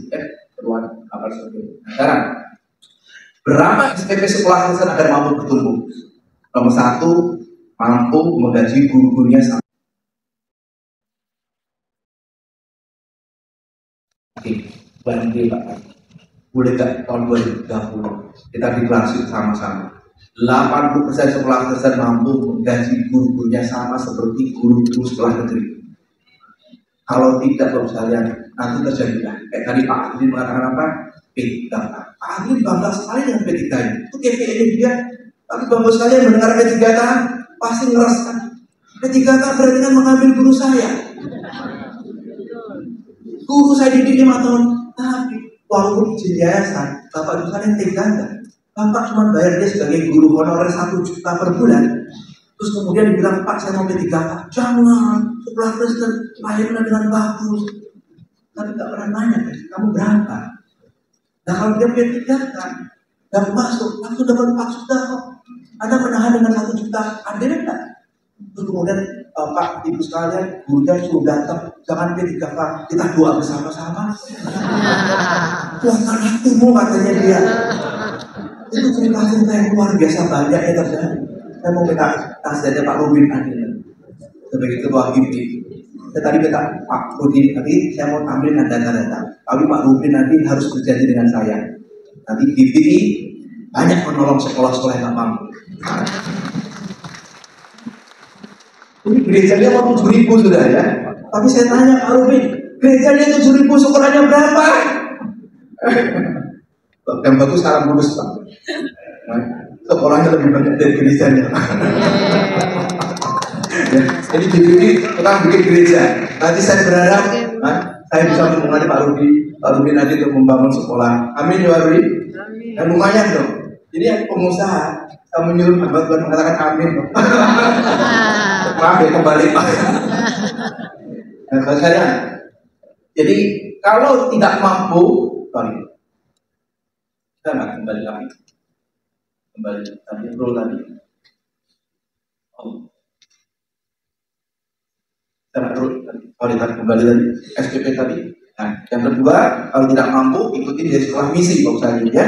Keluar apa seperti itu. Nah, sekarang berapa SPP sekolah Kristen agar mampu bertumbuh? Nomor 1, mampu menggaji guru-gurunya sama. Bulan ini Pak, boleh gak tahun 2030 kita deklarasi sama-sama 80% sekolah Kristen mampu menggaji guru-gurunya sama seperti guru-guru sekolah negeri. Kalau tidak, Bapak sekalian, nanti terjadilah. Kayak tadi Pak Adli mengatakan apa? P3K. Pak Adli bangga sekali dengan P3K itu KPI dia. Tapi bapak sekalian mendengar P3K pasti ngerasakan P3K berarti kan mengambil guru saya. Guru saya didik 5 tahun, tapi walaupun izin yayasan, bapak itu kan yang tega enggak? Bapak cuma bayar dia sebagai guru honorer 1 juta per bulan. Terus kemudian dibilang, Pak saya mau P3K. Jangan, sekolah Kristen layannya dengan bagus. Tapi tak pernah nanya, kamu berapa? Nah kalau dia P3K dan masuk, langsung dapat 4 juta kok. Anda menahan dengan 1 juta, ada enggak? Terus kemudian Pak, Ibu sekalian, gurunya suruh datang, jangan P3K, kita doa bersama-sama. Tuhan hatimu katanya dia. Itu cerita-cerita yang luar biasa banyak ya terjadi. Saya mau minta nasihatnya Pak Rubin Adil sebagai ketua GIPI. Saya tadi minta Pak Rubin tadi saya mau tampilkan data-data. Tapi Pak Rubin nanti harus berjanji dengan saya. Nanti GIPI banyak menolong sekolah-sekolah yang gampang. Ini gerejanya mau 7.000 sudah ya. Tapi saya tanya Pak Rubin, gerejanya 7.000 sekolahnya berapa? Yang bagus sekarang lulus Pak. Sekolahnya lebih banyak dari gerejanya. Ya, jadi kita bikin gereja. Nanti saya berharap saya bisa menghubungi Pak Rubin nanti untuk membangun sekolah. Amin ya Rubin. Dan lumayan dong. Jadi yang pengusaha saya menyuruh Tuhan mengatakan amin dong. Maaf ya kembali Pak. Nah, saya. Jadi kalau tidak mampu, kita nggak kembali lagi. Kembali tadi bro tadi. Kita kembali tadi SPP tadi. Nah, yang kedua, kalau tidak mampu ikuti di sekolah misi Bapak saya ya.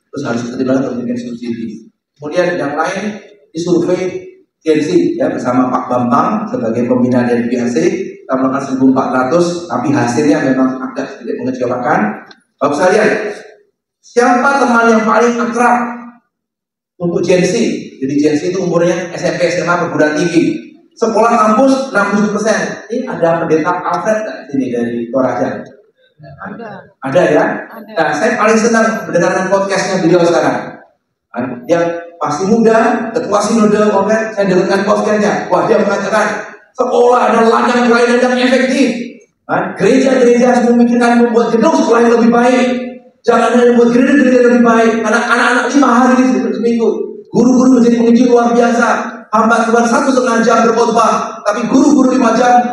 Terus harus keterima atau memberikan subsidi. Kemudian yang lain disurvei GNC ya bersama Pak Bambang sebagai pembina dari GNC. Kita melakukan 1.400, tapi hasilnya memang agak sedikit mengecewakan. Bapak sekalian, siapa teman yang paling akrab untuk GNC? Jadi GNC itu umurnya SMP, SMA, perguruan tinggi. Sekolah kampus 60%. Ini ada pendeta Alfred ini dari Toraja. Ada ya. Nah, saya paling senang mendengarkan podcastnya beliau sekarang. Dia masih muda, ketua sinode, saya dengarkan podcastnya. Wah, dia mengatakan sekolah adalah ladang pelayanan yang efektif. Gereja-gereja harus memikirkan membuat gedung sekolah yang lebih baik. Jangan hanya membuat gereja-gereja lebih baik. Karena anak-anak 5 hari seminggu. Guru-guru menjadi penginjil luar biasa. Hamba Tuhan 1,5 jam berkhotbah, tapi guru-guru 5 jam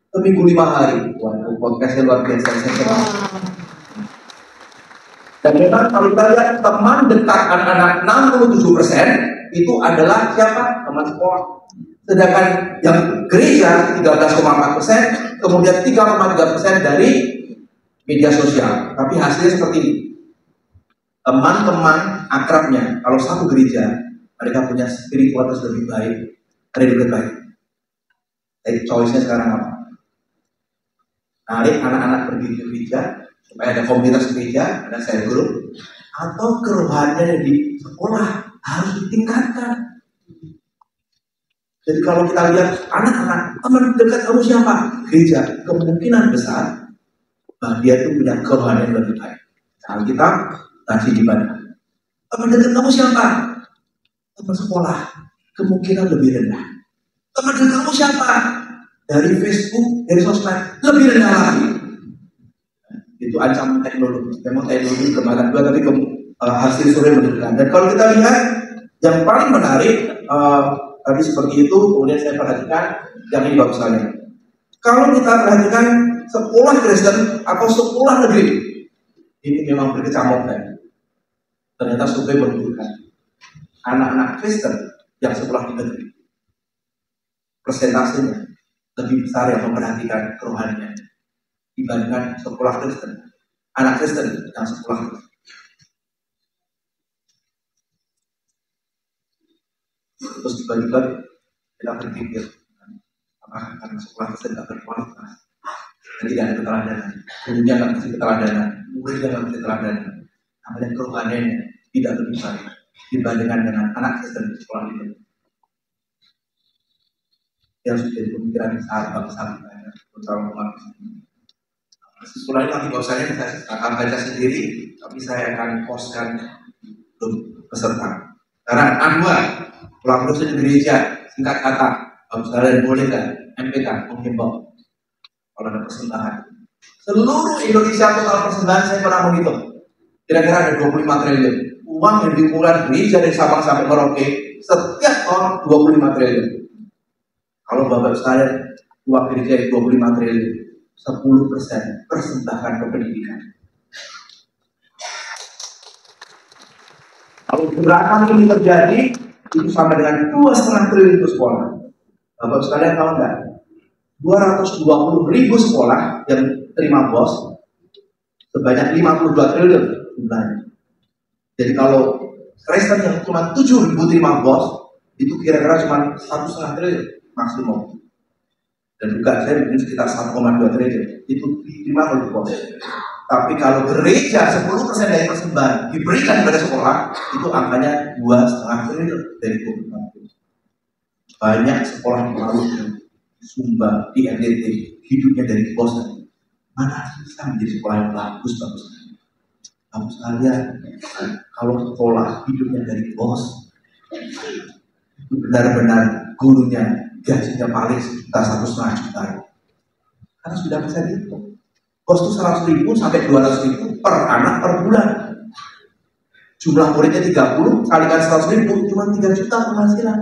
seminggu 5 hari. Wah, podcastnya luar biasa. Dan memang kalau kita lihat teman dekat anak-anak 67% itu adalah siapa? Teman sekolah. Sedangkan yang gereja 13,4%, kemudian 3,3% dari media sosial. Tapi hasilnya seperti ini. Teman-teman akrabnya, kalau satu gereja, mereka punya spiritualitas lebih baik, ada lebih baik. Jadi choice-nya sekarang apa? Tarik anak-anak pergi ke gereja, supaya ada komunitas gereja, ada cell group, atau kerohanian di sekolah harus ditingkatkan. Jadi kalau kita lihat anak-anak, teman dekat kamu siapa? Gereja, kemungkinan besar dia itu punya kerohanian lebih baik. Kalau kita kasih di mana? Teman dekat kamu siapa? Teman sekolah, kemungkinan lebih rendah. Teman dekat kamu siapa? Dari Facebook, dari sosmed, lebih rendah lagi. Itu ancaman teknologi. Memang teknologi kemarin juga, tapi hasil survei menunjukkan. Dan kalau kita lihat, yang paling menarik tadi seperti itu, kemudian saya perhatikan yang ini bagus sekali. Kalau kita perhatikan sekolah Kristen atau sekolah negeri, ini memang berkecamuk kan. Ternyata survei menunjukkan anak-anak Kristen yang sekolah di negeri persentasenya lebih besar yang memperhatikan kerohanian dibandingkan sekolah Kristen. Anak Kristen yang sekolah terus tiba-tiba kita berpikir apakah karena sekolah Kristen tidak berkualitas dan tidak ada keteladanan, gurunya tidak kasih keteladanan, muridnya tidak kasih keteladanan, namanya kerohaniannya tidak lebih baik dibandingkan dengan anak Kristen di sekolah itu. Yang sudah jadi pemikiran besar bangsa kita, terutama umat Islam. Sekolah ini nanti bahwasanya saya akan baca sendiri, tapi saya akan postkan untuk peserta. Karena A2, pulang dosen gereja, singkat kata, Australia boleh nggak MPK menghimbau kalau ada persembahan. Seluruh Indonesia total persembahan saya pernah menghitung. Kira-kira ada 25 triliun. Uang yang dikumpulkan gereja dari Sabang sampai Merauke setiap tahun 25 triliun. Kalau Bapak sekalian uang gereja 25 triliun, 10% persembahan ke pendidikan. Kalau gerakan ini terjadi, itu sama dengan 2,5 triliun untuk sekolah. Bapak sekalian tahu nggak? 220.000 sekolah yang terima BOS sebanyak 52 triliun jumlahnya. Jadi kalau Kristen yang cuma 7.000 terima BOS itu kira-kira cuma 1,5 triliun maksimum. Dan juga saya bikin sekitar 1,2 triliun itu diterima oleh BOS. Tapi kalau gereja 10% dari persembahan diberikan kepada sekolah, itu angkanya 2,5 triliun dari 25. Banyak sekolah yang lalu Sumba di NTT hidupnya dari BOS. Mana bisa menjadi sekolah yang bagus. Bagus sekalian, kalau sekolah hidupnya dari BOS, itu benar-benar gurunya gajinya paling sekitar 1,5 juta. Karena sudah bisa dihitung. BOS itu 100.000 sampai 200.000 per anak per bulan. Jumlah muridnya 30 kalikan 100.000 cuma 3 juta penghasilan.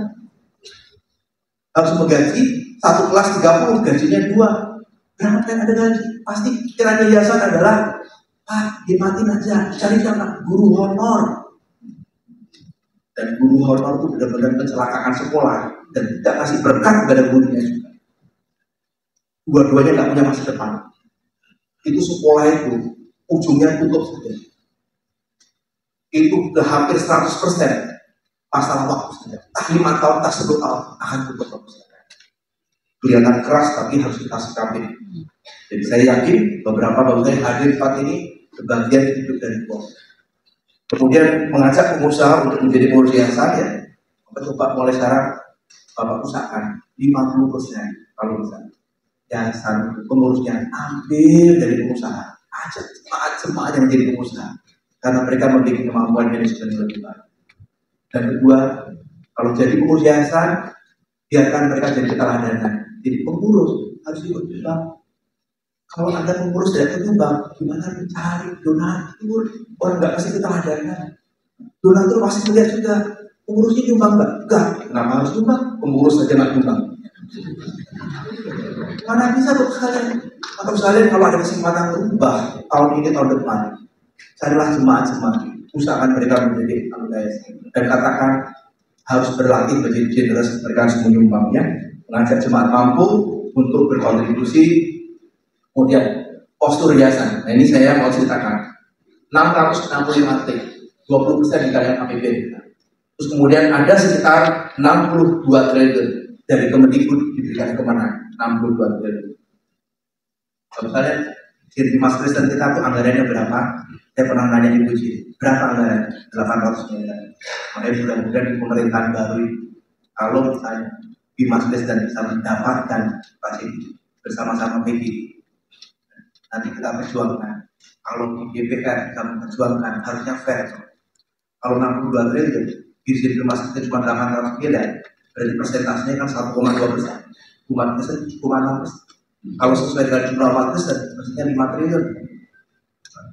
Harus menggaji satu kelas 30, gajinya 2. Berapa yang ada gaji? Pasti pikiran yayasan adalah, Pak, dimatiin aja, cari siapa? Guru honor. Dan guru honor itu benar-benar mencelakakan sekolah dan tidak kasih berkat kepada gurunya juga. Dua-duanya nggak punya masa depan. Itu sekolah itu ujungnya tutup saja. Itu sudah hampir 100% masalah waktu saja. Tak 5 tahun, tak 10 tahun akan tutup. Kelihatan keras tapi harus kita sikapi. Jadi saya yakin beberapa bapak yang hadir saat ini sebagian hidup dari BOS. Kemudian mengajak pengusaha untuk menjadi pengurus yayasan ya. Coba mulai sekarang Bapak usahakan 50% kalau bisa. Yayasan pengurusnya ambil dari pengusaha. Ajak jemaat yang menjadi pengusaha. Karena mereka memiliki kemampuan manajemen yang lebih baik. Dan kedua, kalau jadi pengurus yayasan, biarkan mereka jadi keteladanan. Jadi pengurus harus ikut nyumbang. Kalau ada pengurus tidak nyumbang, gimana mencari donatur? Orang nggak kasih keteladanan. Donatur pasti melihat juga. Pengurusnya nyumbang nggak? Enggak. Kenapa harus nyumbang? Pengurus saja nggak nyumbang. Mana bisa dong sekalian? Atau sekalian kalau ada kesempatan berubah tahun ini tahun depan, carilah jemaat-jemaat. Usahakan mereka menjadi anggota yayasan dan katakan harus berlatih menjadi generasi mereka harus menyumbangnya. Mengajak jemaat mampu untuk berkontribusi. Kemudian postur yayasan. Nah ini saya mau ceritakan 665 T 20% dikalikan APBN kita. Terus kemudian ada sekitar 62 triliun dari Kemendikbud diberikan kemana? 62 triliun. Kalau kalian di Mas Kristen kita tuh anggarannya berapa? Saya pernah nanya Ibu Ji, berapa anggarannya? 800 miliar. Makanya mudah-mudahan di pemerintahan baru ini, kalau misalnya Bimas Kristen bisa mendapatkan fasilitas bersama-sama PGI, nanti kita perjuangkan. Kalau di DPR kita memperjuangkan harusnya fair. Kalau 62 triliun, gizi rumah sakit cuma 800 miliar, berarti persentasenya kan 1,2%. Umat Kristen 1,6%. Kalau sesuai dengan jumlah umat Kristen, maksudnya 5 triliun.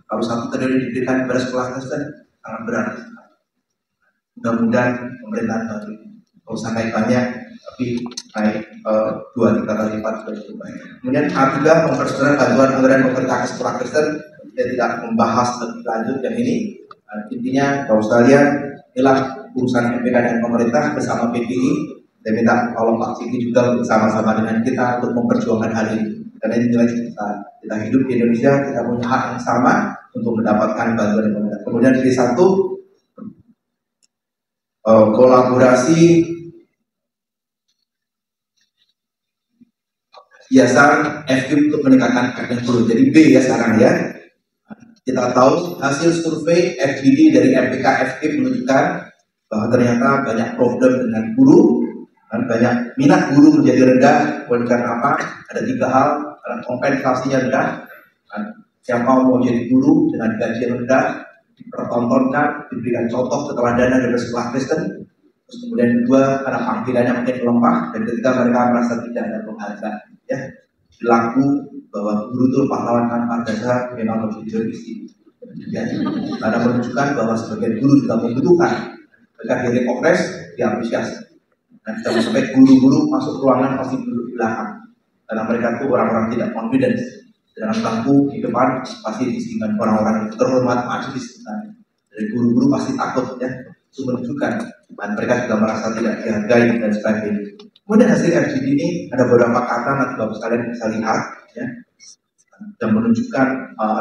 Kalau 1 triliun diberikan kepada sekolah Kristen, sangat berat. Mudah-mudahan pemerintahan baru kalau sampai banyak, tapi naik 2-3 kali lipat sudah cukup banyak. Kemudian juga mempersesuaikan bantuan anggaran pemerintah ke sekolah Kristen. Saya tidak membahas lebih lanjut yang ini. Intinya, kalau sekalian, inilah urusan MPK dan pemerintah bersama PPI. Saya minta tolong Pak Ciki juga bersama-sama dengan kita untuk memperjuangkan hal ini. Karena ini nilai kita hidup di Indonesia, kita punya hak yang sama untuk mendapatkan bantuan dari pemerintah. Kemudian dari satu kolaborasi yayasan FKIP untuk meningkatkan kajian guru. Jadi B ya sekarang ya. Kita tahu hasil survei FGD dari MPK FKIP menunjukkan bahwa ternyata banyak problem dengan guru dan banyak minat guru menjadi rendah. Oleh karena apa? Ada 3 hal. Karena kompensasinya rendah, Siapa mau jadi guru dengan gaji yang rendah, dipertontonkan, diberikan contoh keteladanan dari sekolah Kristen. Terus kemudian kedua, karena panggilannya mungkin lemah, dan ketika mereka merasa tidak ada penghargaan, ya, berlaku bahwa guru itu pahlawan tanpa jasa memang harus diisi. Ya, karena menunjukkan bahwa sebagian guru juga membutuhkan. Mereka dari kongres diapresiasi. Dan jangan sampai guru-guru masuk ruangan pasti duduk di belakang, karena mereka itu orang-orang tidak confidence. Dalam bangku di depan pasti diistimewakan orang-orang yang terhormat maju di sekitar. Dari guru-guru pasti takut, ya, itu menunjukkan dan mereka juga merasa tidak dihargai dan sebagainya. Kemudian hasil RGD ini ada beberapa kata nanti Bapak sekalian bisa lihat, ya, yang menunjukkan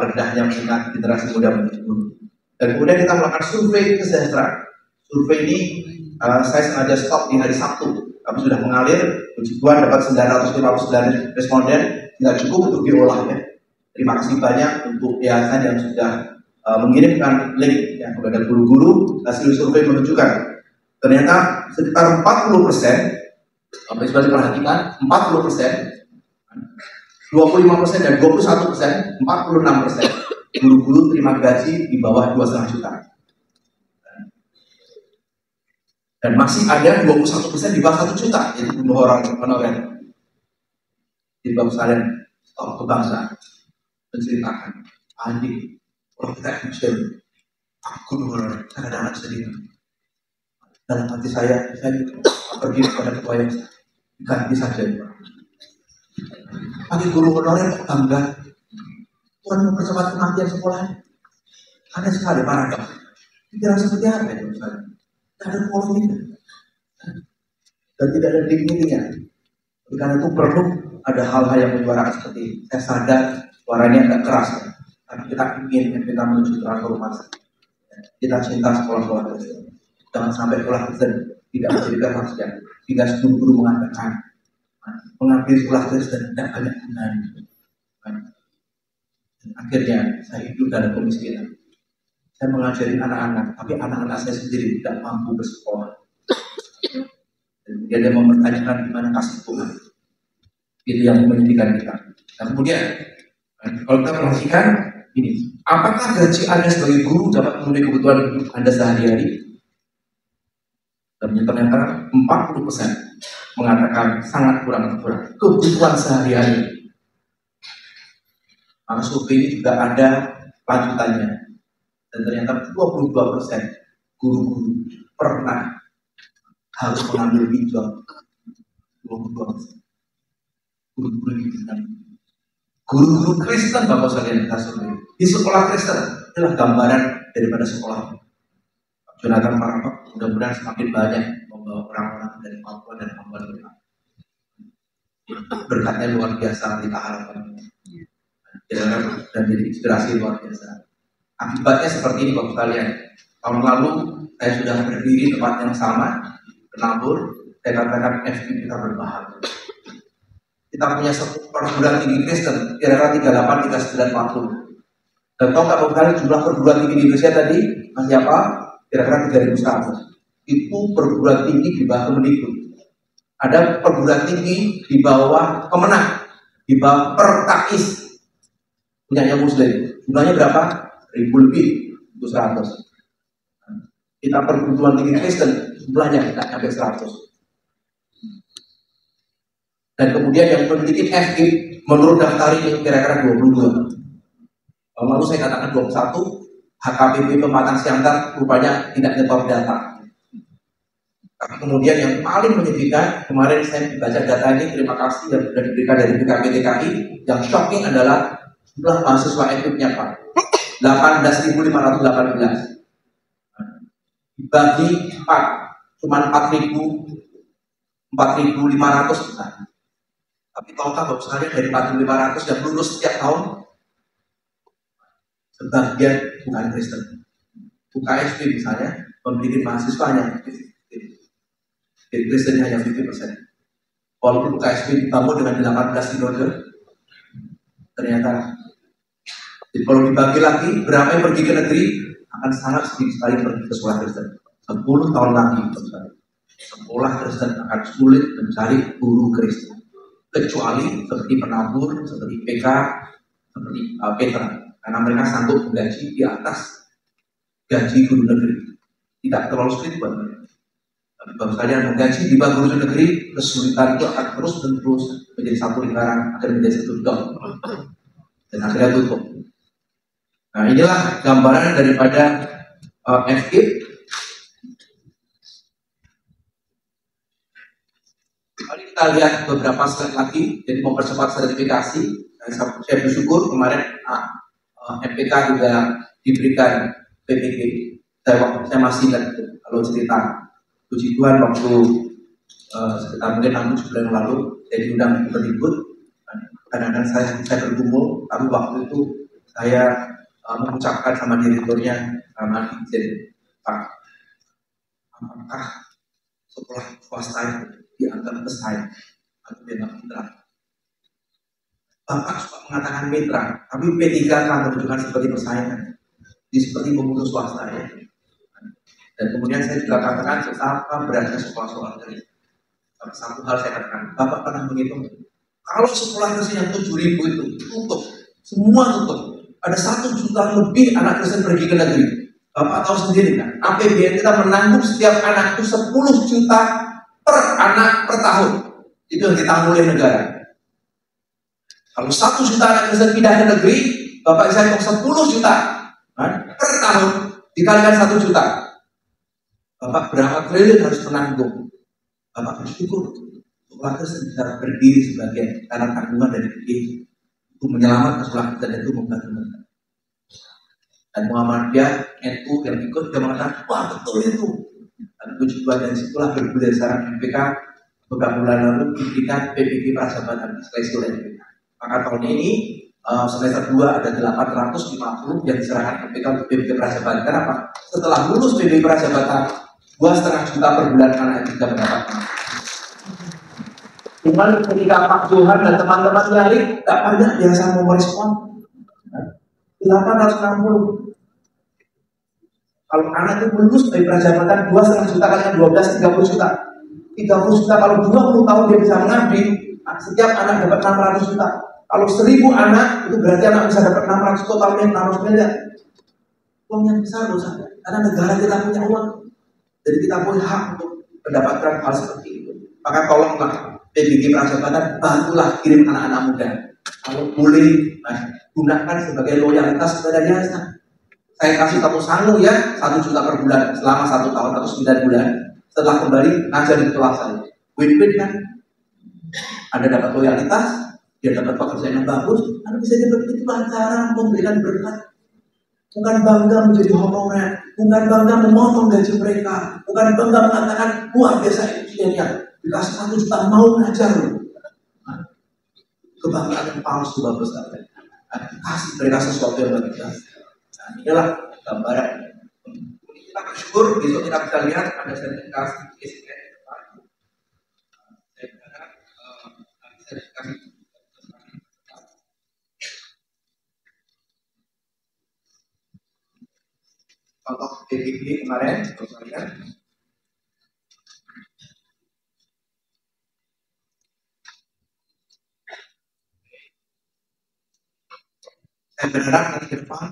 rendahnya minat generasi muda menjadi guru. Dan kemudian kita melakukan survei kesejahteraan. Survei ini saya sengaja stop di hari Sabtu, kami sudah mengalir, puji Tuhan dapat 959 responden, tidak cukup untuk diolah, ya. Terima kasih banyak untuk yayasan yang sudah mengirimkan link yang kepada guru-guru. Hasil survei menunjukkan ternyata sekitar 40%, sampai sudah diperhatikan 40%, 25% dan 21%, 46% guru-guru terima gaji di bawah 2,5 juta. Dan masih ada 21% di bawah 1 juta, yaitu guru orang honorer. Jadi Bapak sekalian, stop kebangsaan menceritakan, adik, kalau kita action, aku honorer, saya ada anak sedih. Dalam hati saya pergi kepada ketua yang diganti saja. Bagi guru honorer bangga, Tuhan mempercepat kematian sekolah. Ada sekali paragraf. Pikiran seperti apa itu? Tidak ada polemiknya dan tidak ada dignity-nya. Karena itu perlu ada hal-hal yang menyuarakan seperti ini. Saya sadar suaranya agak keras, tapi kita ingin kita menuju transformasi. Kita cinta sekolah-sekolah Kristen. Jangan sampai sekolah Kristen tidak menjadi perhatian. Hingga guru-guru mengatakan mengambil sekolah Kristen tidak banyak gunanya. Akhirnya saya hidup dalam kemiskinan. Saya mengajari anak-anak, tapi anak-anak saya sendiri tidak mampu bersekolah. Dan kemudian dia mempertanyakan di mana kasih Tuhan. Itu yang menyedihkan kita. Dan kemudian kalau kita perhatikan ini, apakah gaji Anda sebagai guru dapat memenuhi kebutuhan hidup Anda sehari-hari? Dan ternyata 40% mengatakan sangat kurang kebutuhan sehari-hari. Maka survei ini juga ada lanjutannya. Dan ternyata 22% guru-guru pernah harus mengambil pinjam. 22%. Guru-guru Kristen. Guru-guru Kristen, Bapak sekalian, kita survei. Di sekolah Kristen adalah gambaran daripada sekolah. Jonathan Parapak mudah-mudahan semakin banyak membawa orang-orang dari Papua dan Papua Barat. Berkatnya luar biasa, kita harapkan. Dan jadi inspirasi luar biasa. Akibatnya seperti ini Bapak sekalian. Tahun lalu saya sudah berdiri di tempat yang sama, penabur, saya katakan FP kita berbahagia. Kita punya perguruan tinggi Kristen, kira-kira 38, 39, 40. Dan tahu nggak Bapak sekalian jumlah perguruan tinggi di Indonesia tadi masih apa? Kira-kira 3.100. Itu perguruan tinggi di bawah Kemendikbud. Ada perguruan tinggi di bawah Kemenang, di bawah Perkais, punyanya Muslim. Jumlahnya berapa? 1.000 lebih, 100. Kita perguruan tinggi Kristen, jumlahnya tidak sampai 100. Dan kemudian yang memiliki FG menurut daftar ini kira-kira 22. Lalu saya katakan 21, HKBP Pematang Siantar rupanya tidak nyetor data. Tapi kemudian yang paling menyedihkan, kemarin saya membaca data ini, terima kasih yang sudah diberikan dari BKP DKI. Yang shocking adalah jumlah mahasiswa FG-nya Pak, 18.518. Dibagi 4, cuma 4.500 misalnya. Tapi tahukah Bapak sekalian dari 4.500 yang lulus setiap tahun, sebagian bukan Kristen. UKSP misalnya memiliki mahasiswanya 50%. Jadi Kristennya hanya 50%. Walaupun UKSP dibangun dengan 18 periode, ternyata jadi kalau dibagi lagi berapa yang pergi ke negeri akan sangat sedikit sekali pergi ke sekolah Kristen. 10 tahun lagi sekolah Kristen akan sulit mencari guru Kristen, kecuali seperti penabur, seperti PK, seperti Petra, karena mereka sanggup menggaji di atas gaji guru negeri, tidak terlalu sulit buat mereka. Tapi baru sekalian menggaji di bawah guru negeri, kesulitan itu akan terus menerus menjadi satu lingkaran, akan menjadi satu dot, dan akhirnya tutup. Nah, inilah gambaran daripada FKIP. Mari kita lihat beberapa slide lagi, jadi mempercepat sertifikasi. Saya bersyukur kemarin MPK juga diberikan PPG. Saya masih ingat kalau cerita, puji Tuhan waktu sekitar mungkin 6 bulan lalu saya diundang ikut. Kadang-kadang saya bergumul, tapi waktu itu saya mengucapkan sama direkturnya, sama izin Pak, apakah sekolah swasta itu dianggap pesaing atau dianggap mitra? Bapak suka mengatakan mitra, tapi P3 akan menunjukkan seperti persaingan, seperti pembunuh swasta ya. Dan kemudian saya juga katakan betapa beratnya sekolah swasta ini. Tapi satu hal saya katakan, Bapak pernah menghitung kalau sekolah Kristen yang 7.000 itu tutup, semua tutup, ada 1 juta lebih anak Kristen pergi ke negeri. Bapak tahu sendiri kan, APBN kita menanggung setiap anak itu 10 juta per anak per tahun. Itu yang ditanggung oleh negara. Kalau 1 juta anak Kristen pindah ke negeri, Bapak saya hitung 10 juta per tahun dikalikan 1 juta. Bapak berapa triliun harus menanggung? Bapak bersyukur sekolah Kristen bisa berdiri sebagai karena tanggungan dari PGI untuk menyelamatkan sekolah Kristen itu membantu mereka. Dan Muhammadiyah NU yang ikut juga mengatakan, wah betul itu. Dan puji Tuhan dari situlah bergulir secara MPK beberapa bulan lalu diberikan PPG Prasahabatan diskresi oleh MPK. Maka tahun ini semester 2 ada 850 yang diserahkan MPK untuk PPG Prasahabatan. Kenapa? Setelah lulus PPG Prasahabatan 2,5 juta per bulan anak juga mendapatkan. Cuman ketika Pak Johan dan teman-teman nyari, tak banyak biasa mau merespon. 860. Kalau anak itu lulus dari Prasahabatan 2,5 juta kali 12, 30 juta. 30 juta kalau 20 tahun dia bisa mengabdi, setiap anak dapat 600 juta. Kalau 1.000 anak, itu berarti anak bisa dapat 600 totalnya 600 miliar. Uang yang besar loh saya. Karena negara kita punya uang. Jadi kita punya hak untuk mendapatkan hal seperti itu. Maka tolonglah PBG Prasahabatan, bantulah kirim anak-anak muda. Kalau boleh, gunakan sebagai loyalitas kepada yayasan. Saya kasih kamu sangu ya, 1 juta per bulan selama 1 tahun atau 9 bulan. Setelah kembali ngajar di kelas saya. Win-win kan? Anda dapat loyalitas, dia dapat pekerjaan yang bagus, Anda bisa dapat itu cara memberikan berkat. Bukan bangga menjadi honorer, bukan bangga memotong gaji mereka, bukan bangga mengatakan luar biasa ini dikasih 1 juta mau ngajar loh. Kebanggaan yang palsu bagus sekali. Kasih mereka sesuatu yang lebih baik. Nah, inilah gambaran. Kita bersyukur besok kita bisa lihat ada sertifikasi SKS. Saya berharap sertifikasi contoh PPG kemarin, terus lihat. Saya berharap nanti ke depan,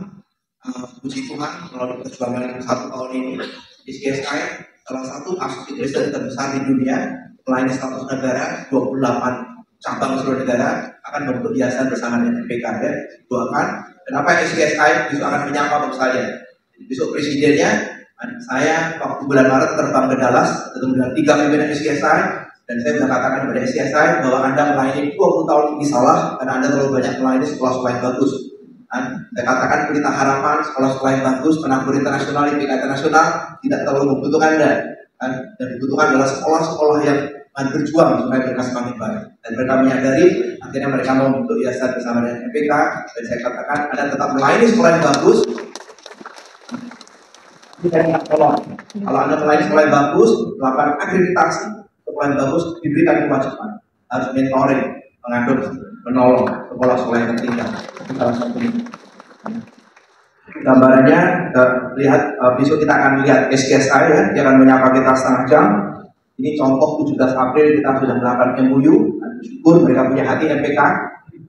puji Tuhan, melalui perjuangan 1 tahun ini, SKSI salah satu asosiasi Kristen terbesar di dunia, melayani 100 negara, 28 cabang seluruh negara, akan membentuk yayasan bersama dengan MPK ya, doakan. Kenapa SKSI besok akan menyapa bapak saya? Besok presidennya, saya waktu bulan Maret terbang ke Dallas, ketemu dengan 3 pimpinan SKSI, dan saya sudah katakan kepada SKSI bahwa Anda melayani 20 tahun ini salah, karena Anda terlalu banyak melayani sekolah-sekolah yang bagus. Saya katakan Pelita Harapan, sekolah-sekolah yang bagus, penabur internasional, IPK internasional tidak terlalu membutuhkan Anda. Dan dibutuhkan adalah sekolah-sekolah yang berjuang supaya mereka semakin baik. Dan mereka menyadari, akhirnya mereka mau membentuk yayasan bersama dengan MPK. Dan saya katakan Anda tetap melayani sekolah yang bagus. Kalau Anda melayani sekolah yang bagus, melakukan akreditasi sekolah yang bagus, diberikan kewajiban harus mentoring, mengadopsi, menolong sekolah-sekolah yang tertinggal. Gambarannya lihat besok kita akan lihat SKSI ya, dia akan menyapa kita setengah jam. Ini contoh 17 April kita sudah melakukan MOU. Syukur mereka punya hati MPK,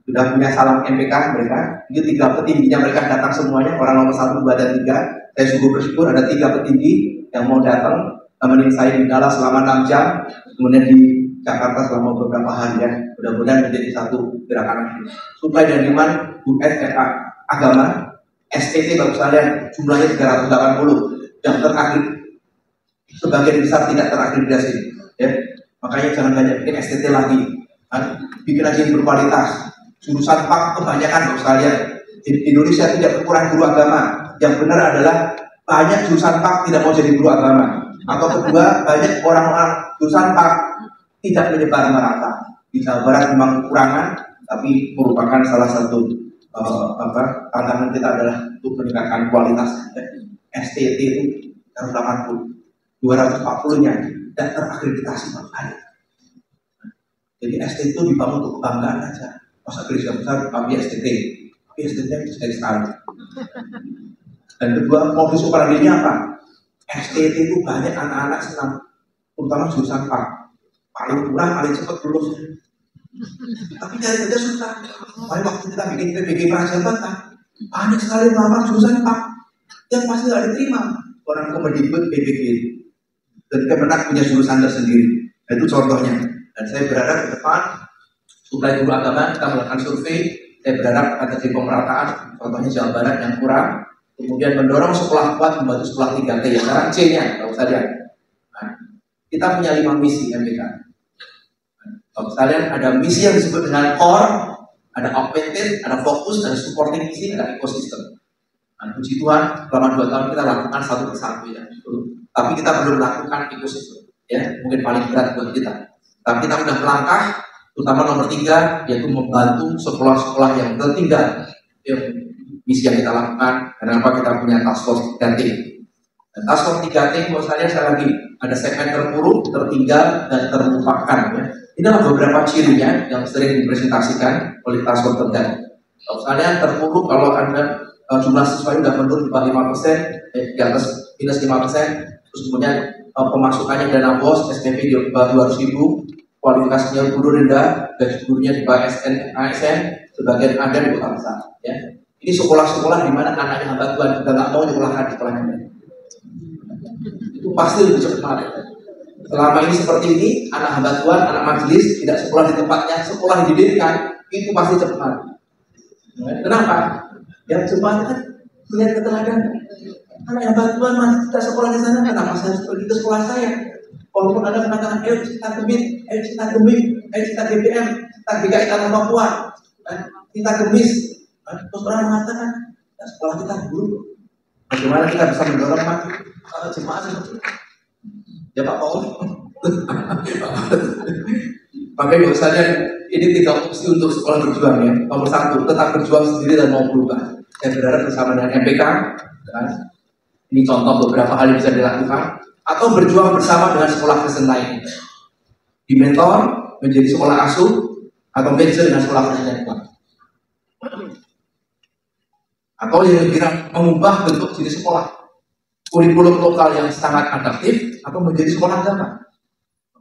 sudah punya salam MPK mereka. Itu 3 petingginya mereka datang semuanya, orang nomor 1, 2, dan 3. Saya sungguh bersyukur ada 3 petinggi yang mau datang temenin saya di Dallas selama 6 jam, kemudian di Jakarta selama beberapa hari ya. Mudah-mudahan menjadi satu gerakan supply dan demand agama STT bagus sekalian, jumlahnya 380 yang terakhir sebagian besar tidak terakreditasi ya. Makanya jangan banyak bikin STT lagi, bikin aja yang berkualitas. Jurusan PAK kebanyakan bagus sekalian. Di Indonesia tidak kekurangan guru agama. Yang benar adalah banyak jurusan PAK tidak mau jadi guru agama, atau kedua banyak orang-orang jurusan PAK tidak menyebar merata. Di Jawa Barat memang kekurangan, tapi merupakan salah satu tantangan kita adalah untuk meningkatkan kualitas. STT itu 180, 240-nya tidak terakreditasi makanya. Jadi STT itu dibangun untuk kebanggaan aja. Masa gereja besar dipanggil STT, tapi STT sekali. Dan kedua, modus operandinya apa? STT itu banyak anak-anak senang, terutama jurusan PAK. Paling murah, paling cepat lulus. Tapi cari kerja susah. Paling waktu kita bikin PBG Prajabatan, banyak sekali melamar jurusan PAK yang pasti nggak diterima. Orang Kemendikbud PBG dan Kemenak punya jurusan tersendiri. Itu contohnya. Dan saya berharap ke depan suplai guru agama kita melakukan survei. Saya berharap akan terjadi pemerataan. Contohnya Jawa Barat yang kurang. Kemudian mendorong sekolah kuat membantu sekolah 3T ya. Sekarang C-nya, kalau saya lihat. Nah, kita punya 5 misi MPK. Kalau sekalian ada misi yang disebut dengan core, ada augmented, ada fokus, ada supporting misi, ada ekosistem. Nah, puji Tuhan, selama 2 tahun kita lakukan satu persatu ya. Tapi kita belum melakukan ekosistem, ya mungkin paling berat buat kita. Tapi kita sudah melangkah, terutama nomor 3, yaitu membantu sekolah-sekolah yang tertinggal. Yang misi yang kita lakukan, kenapa kita punya task force 3T. Dan task force 3T, menurut saya lagi ada segmen terpuruk, tertinggal, dan terlupakan. Ya. Ini adalah beberapa cirinya yang sering dipresentasikan oleh task force 3T. Kalau kalian terpuruk, kalau Anda jumlah siswa sudah menurun di bawah 5%, di atas minus 5%, terus kemudian pemasukannya dana BOS, SPP di bawah 200.000, kualifikasinya guru rendah, gaji gurunya di bawah ASN, sebagian ada di kota besar. Ya. Ini sekolah-sekolah di mana anaknya hamba Tuhan juga nggak mau nyekolahkan di sekolahnya. Itu pasti lebih cepat. Selama ini seperti ini, anak hamba Tuhan, anak majelis tidak sekolah di tempatnya, sekolah didirikan, itu pasti cepat. Kenapa? Yang cepat kan melihat keteladanan. Anak yang bantuan masih kita sekolah di sana, kenapa saya harus pergi ke sekolah saya? Walaupun Anda mengatakan, ayo kita gemit, ayo kita GBM, kita GKI Tanah Papua, kita gemis. Terus orang mengatakan, ya, sekolah kita buruk. Bagaimana kita bisa mendorong mati jemaah seperti itu? Ya Pak Paul. Makanya misalnya ini 3 opsi untuk sekolah berjuang ya. Nomor 1, tetap berjuang sendiri dan mau berubah. Saya berharap bersama dengan MPK, kan? Ini contoh beberapa hal yang bisa dilakukan. Atau berjuang bersama dengan sekolah Kristen lain. Di mentor, menjadi sekolah asuh, atau menjadi dengan sekolah Kristen yang kuat. Atau yang lebih mengubah bentuk jenis sekolah. Kurikulum lokal yang sangat adaptif, atau menjadi sekolah agama.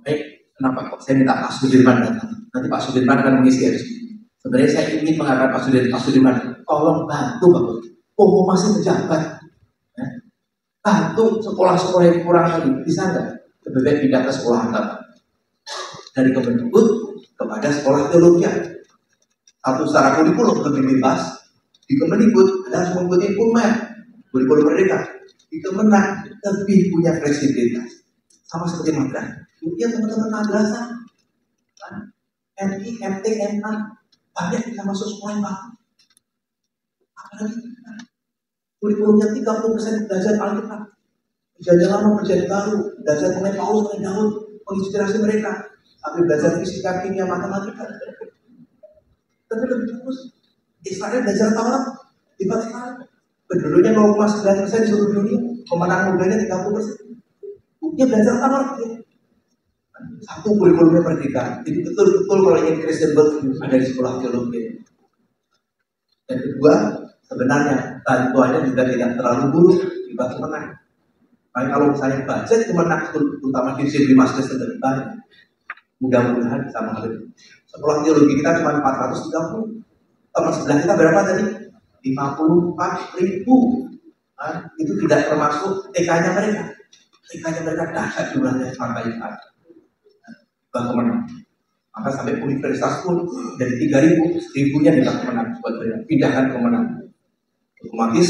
Baik, kenapa kok saya minta Pak Sudirman datang? Nanti Pak Sudirman akan mengisi hari ini. Sebenarnya saya ingin mengatakan Pak Sudirman, tolong bantu Bapak. Oh, masih pejabat. Ya. Bantu sekolah-sekolah yang kurang lagi. Bisa nggak? Lebih baik pindah ke sekolah agama. Dari Kemendikbud kepada sekolah teologi. Satu secara kurikulum lebih bebas. Di Kemendikbud ada harus mengikuti kurikulum merdeka. Di Kemenak lebih punya fleksibilitas. Sama seperti madrasah. Dia teman-teman madrasah. MI, MT, MA banyak bisa masuk sekolah yang bagus. Apalagi kurikulumnya 30% belajar Alkitab, perjanjian lama, perjanjian baru, belajar mengenai Paulus, mengenai Daud, menginspirasi mereka. Tapi belajar fisika, kimia, matematika. Tapi lebih bagus. Israel belajar Taurat di Vatikan. Penduduknya 0,9% di seluruh dunia, pemenang mudanya 30%. Dia belajar Taurat. Satu kurikulumnya merdeka. Jadi betul-betul kalau ingin Kristen baru ada di sekolah teologi. Dan kedua, sebenarnya bantuannya juga tidak terlalu buruk di bagi menang. Baik kalau misalnya budget kemenang, terutama di Mas Kristen lebih banyak, mudah-mudahan bisa mengalir Sekolah teologi kita cuma 430. Teman sebelah kita berapa tadi? 54.000. Nah, itu tidak termasuk TK-nya mereka. TK-nya mereka dahsyat jumlahnya sampai Bang Kemenang. Maka sampai universitas pun dari 3.000, 1.000-nya di Bang Kemenang buat pindahkan ke Kemenang. Otomatis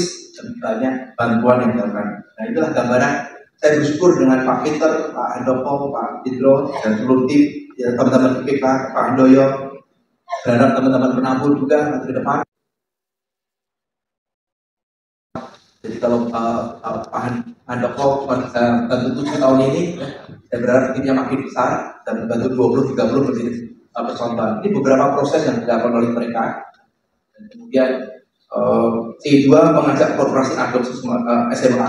banyak bantuan yang dilakukan. Nah, itulah gambaran. Saya bersyukur dengan Pak Peter, Pak Handoko, Pak Idro, dan seluruh tim, ya, teman-teman IPK, Pak Handoyo. Berharap teman-teman penabur juga nanti ke depan. Jadi kalau Pak Handoko bantu 7 tahun ini, saya berharap timnya makin besar dan bantu 20-30 menjadi percontohan. Ini beberapa proses yang dilakukan oleh mereka. Dan kemudian C2 mengajak korporasi adopsi SMK.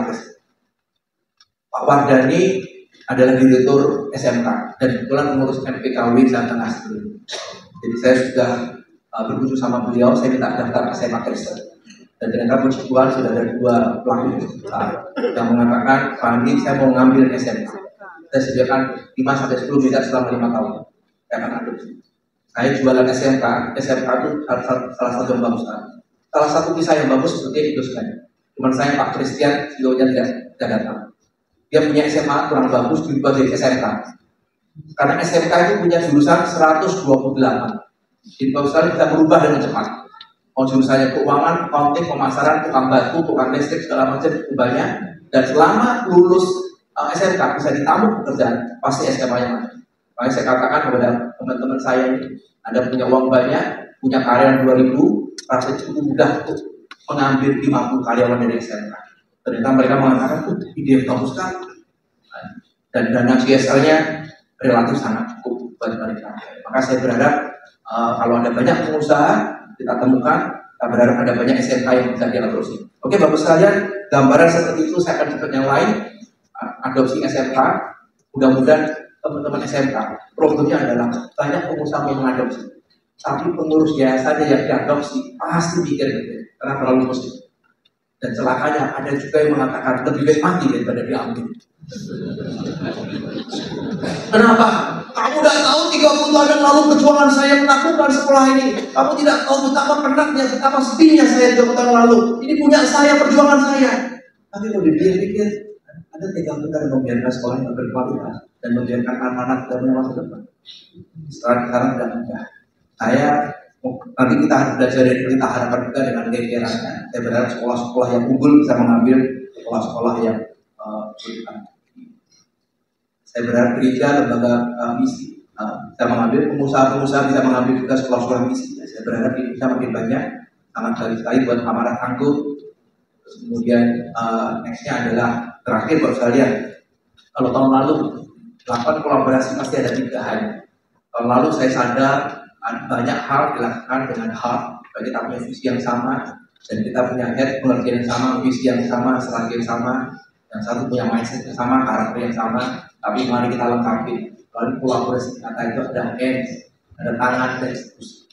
Pak Wardani adalah direktur SMK dan kebetulan mengurus MPKW Jawa Tengah sebelumnya. Jadi saya sudah berkunjung sama beliau, saya minta daftar SMA Kristen. Dan ternyata puji Tuhan sudah ada 2 pelaku yang mengatakan, Pak Andi, saya mau ngambil SMK. Saya sediakan 5-10 juta selama 5 tahun. Saya akan adopsi. Saya jualan SMK itu salah satu yang bagus. Salah satu kisah yang bagus seperti itu sebenarnya. Cuman saya Pak Christian, CEO-nya tidak datang. Dia punya SMA kurang bagus diubah jadi SMK. Karena SMK itu punya jurusan 128. Jadi bagus sekali bisa berubah dengan cepat. Mau jurusannya keuangan, accounting, pemasaran, tukang batu, tukang listrik, segala macam banyak. Dan selama lulus SMK bisa ditamu pekerjaan, pasti SMA yang ada. Makanya saya katakan kepada teman-teman saya ini, Anda punya uang banyak, punya karyawan 2.000, rasanya cukup mudah untuk mengambil 50 karyawan dari SMK. Ternyata mereka mengatakan, ide yang bagus kan. Dan dana CSR-nya relatif sangat cukup buat mereka. Maka saya berharap kalau ada banyak pengusaha, kita temukan, kita berharap ada banyak SMK yang bisa diadopsi. Oke, Bapak sekalian, gambaran seperti itu saya akan sebut yang lain. Adopsi SMK, mudah-mudahan teman-teman SMK, problemnya adalah banyak pengusaha mau mengadopsi. Tapi pengurus yayasannya yang diadopsi pasti mikir karena terlalu positif. Dan celakanya ada juga yang mengatakan lebih baik mati daripada diambil. Kenapa? Kamu tidak tahu 30 tahun yang lalu perjuangan saya melakukan sekolah ini. Kamu tidak tahu betapa penatnya, betapa sedihnya saya 30 tahun lalu. Ini punya saya, perjuangan saya. Tapi kalau dipikir-pikir, ada 3 benar membiarkan sekolah yang berkualitas dan membiarkan anak-anak tidak punya masa depan. Sekarang tidak mudah. Nanti kita harus belajar dari kita harapkan juga dengan kegiatannya. Saya berharap sekolah-sekolah yang unggul bisa mengambil sekolah-sekolah yang berkualitas. Saya berharap gereja, lembaga misi bisa mengambil, pengusaha-pengusaha bisa mengambil juga sekolah-sekolah misi. Saya berharap ini bisa makin banyak, sangat sekali buat amanah tangguh. Kemudian nextnya adalah terakhir buat sekalian. Kalau tahun lalu 8 kolaborasi pasti ada 3 hal. Tahun lalu saya sadar banyak hal dilakukan dengan heart. Kita punya visi yang sama dan kita punya head pengertian yang sama, visi yang sama, strategi yang sama. Yang satu punya mindset yang sama, karakter yang sama. Tapi mari kita lengkapi. Lalu kolaborasi kata itu ada hands, ada tangan dan eksekusi.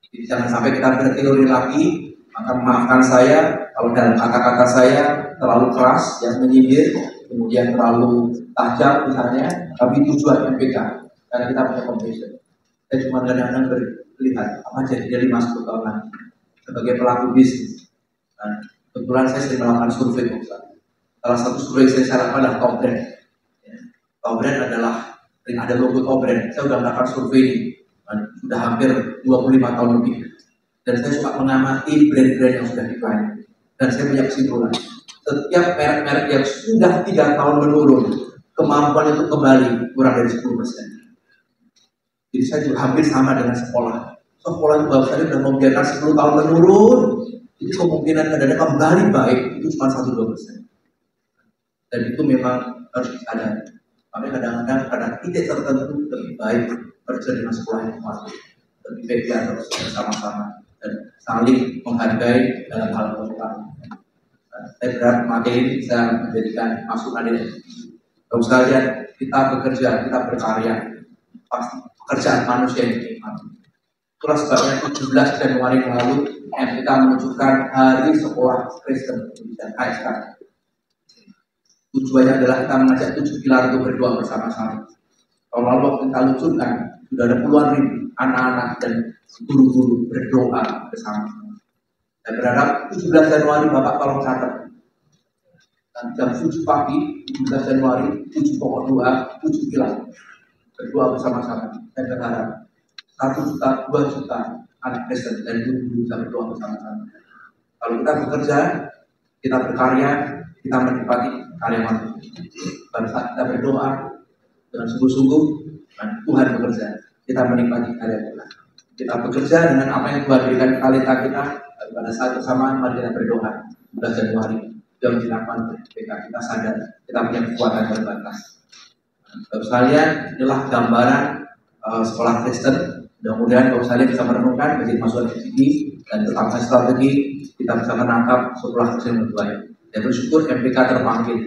Jadi jangan sampai kita berteori lagi. Maka maafkan saya kalau dalam kata-kata saya terlalu keras, yang menyindir, kemudian terlalu tajam misalnya. Tapi tujuan MPK karena kita punya compassion. Saya cuma kadang-kadang melihat apa jadi dari 5-10 tahun lagi sebagai pelaku bisnis. Nah, kebetulan saya sering melakukan survei. Salah satu survei saya lakukan adalah top brand. Top brand adalah ada logo top brand. Saya sudah melakukan survei ini sudah hampir 25 tahun lebih. Dan saya suka mengamati brand-brand yang sudah diklaim. Dan saya punya kesimpulan. Setiap merek-merek yang sudah 3 tahun menurun, kemampuan itu kembali kurang dari 10%. Jadi saya juga hampir sama dengan sekolah. Sekolah itu baru saja sudah membiarkan 10 tahun menurun. Jadi kemungkinan keadaannya kembali baik itu cuma 1-2%. Dan itu memang harus disadari. Makanya kadang-kadang pada titik tertentu lebih baik kerja dengan sekolah yang kuat. Lebih baik harus bersama-sama dan saling menghargai dalam hal kehidupan. Saya berharap materi ini bisa menjadikan masukan ini. Kalau sekalian kita bekerja, kita berkarya, pasti pekerjaan manusia yang nikmat. Itulah sebabnya 17 Januari yang lalu kita menunjukkan Hari Sekolah Kristen dan KSK. Tujuannya adalah kita mengajak 7 pilar untuk berdoa bersama-sama. Kalau lalu waktu kita luncurkan, sudah ada puluhan ribu. anak-anak dan guru-guru berdoa bersama. Saya berharap 17 Januari Bapak tolong catat. Dan jam 7 pagi, 17 Januari, 7 pokok doa, 7 pilar. Berdoa bersama-sama. Saya berharap 1 juta, 2 juta anak Kristen dan guru-guru bisa berdoa bersama-sama. Kalau kita bekerja, kita berkarya, kita menikmati karya Tuhan. Pada saat kita berdoa dengan sungguh-sungguh, dan Tuhan bekerja, kita menikmati karya Tuhan. Kita bekerja dengan apa yang Tuhan berikan talenta kita. Pada saat bersamaan, mari kita berdoa. 11 Januari, yang dilakukan kita sadar kita punya kekuatan terbatas. Bapak sekalian, inilah gambaran sekolah Kristen. Mudah-mudahan Bapak sekalian bisa merenungkan menjadi masukan sini dan tetapkan strategi kita bisa menangkap sekolah Kristen yang baik. Dan bersyukur MPK terpanggil.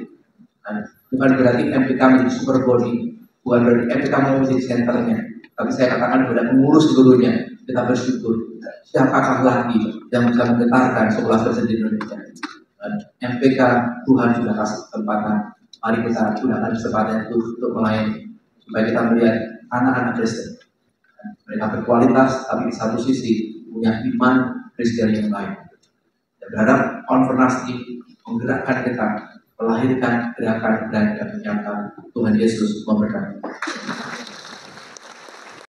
Dan bukan berarti MPK menjadi super body, bukan berarti MPK mau menjadi senternya. Tapi saya katakan kepada pengurus gurunya, kita bersyukur. Siapakah lagi yang bisa menggetarkan sekolah Kristen di Indonesia? Dan MPK Tuhan sudah kasih kesempatan. Mari kita gunakan kesempatan itu untuk melayani supaya kita melihat anak-anak Kristen. Mereka berkualitas, tapi di satu sisi punya iman Kristen yang baik. Saya berharap konfirmasi menggerakkan kita, melahirkan gerakan dan nyata Tuhan Yesus memberkati.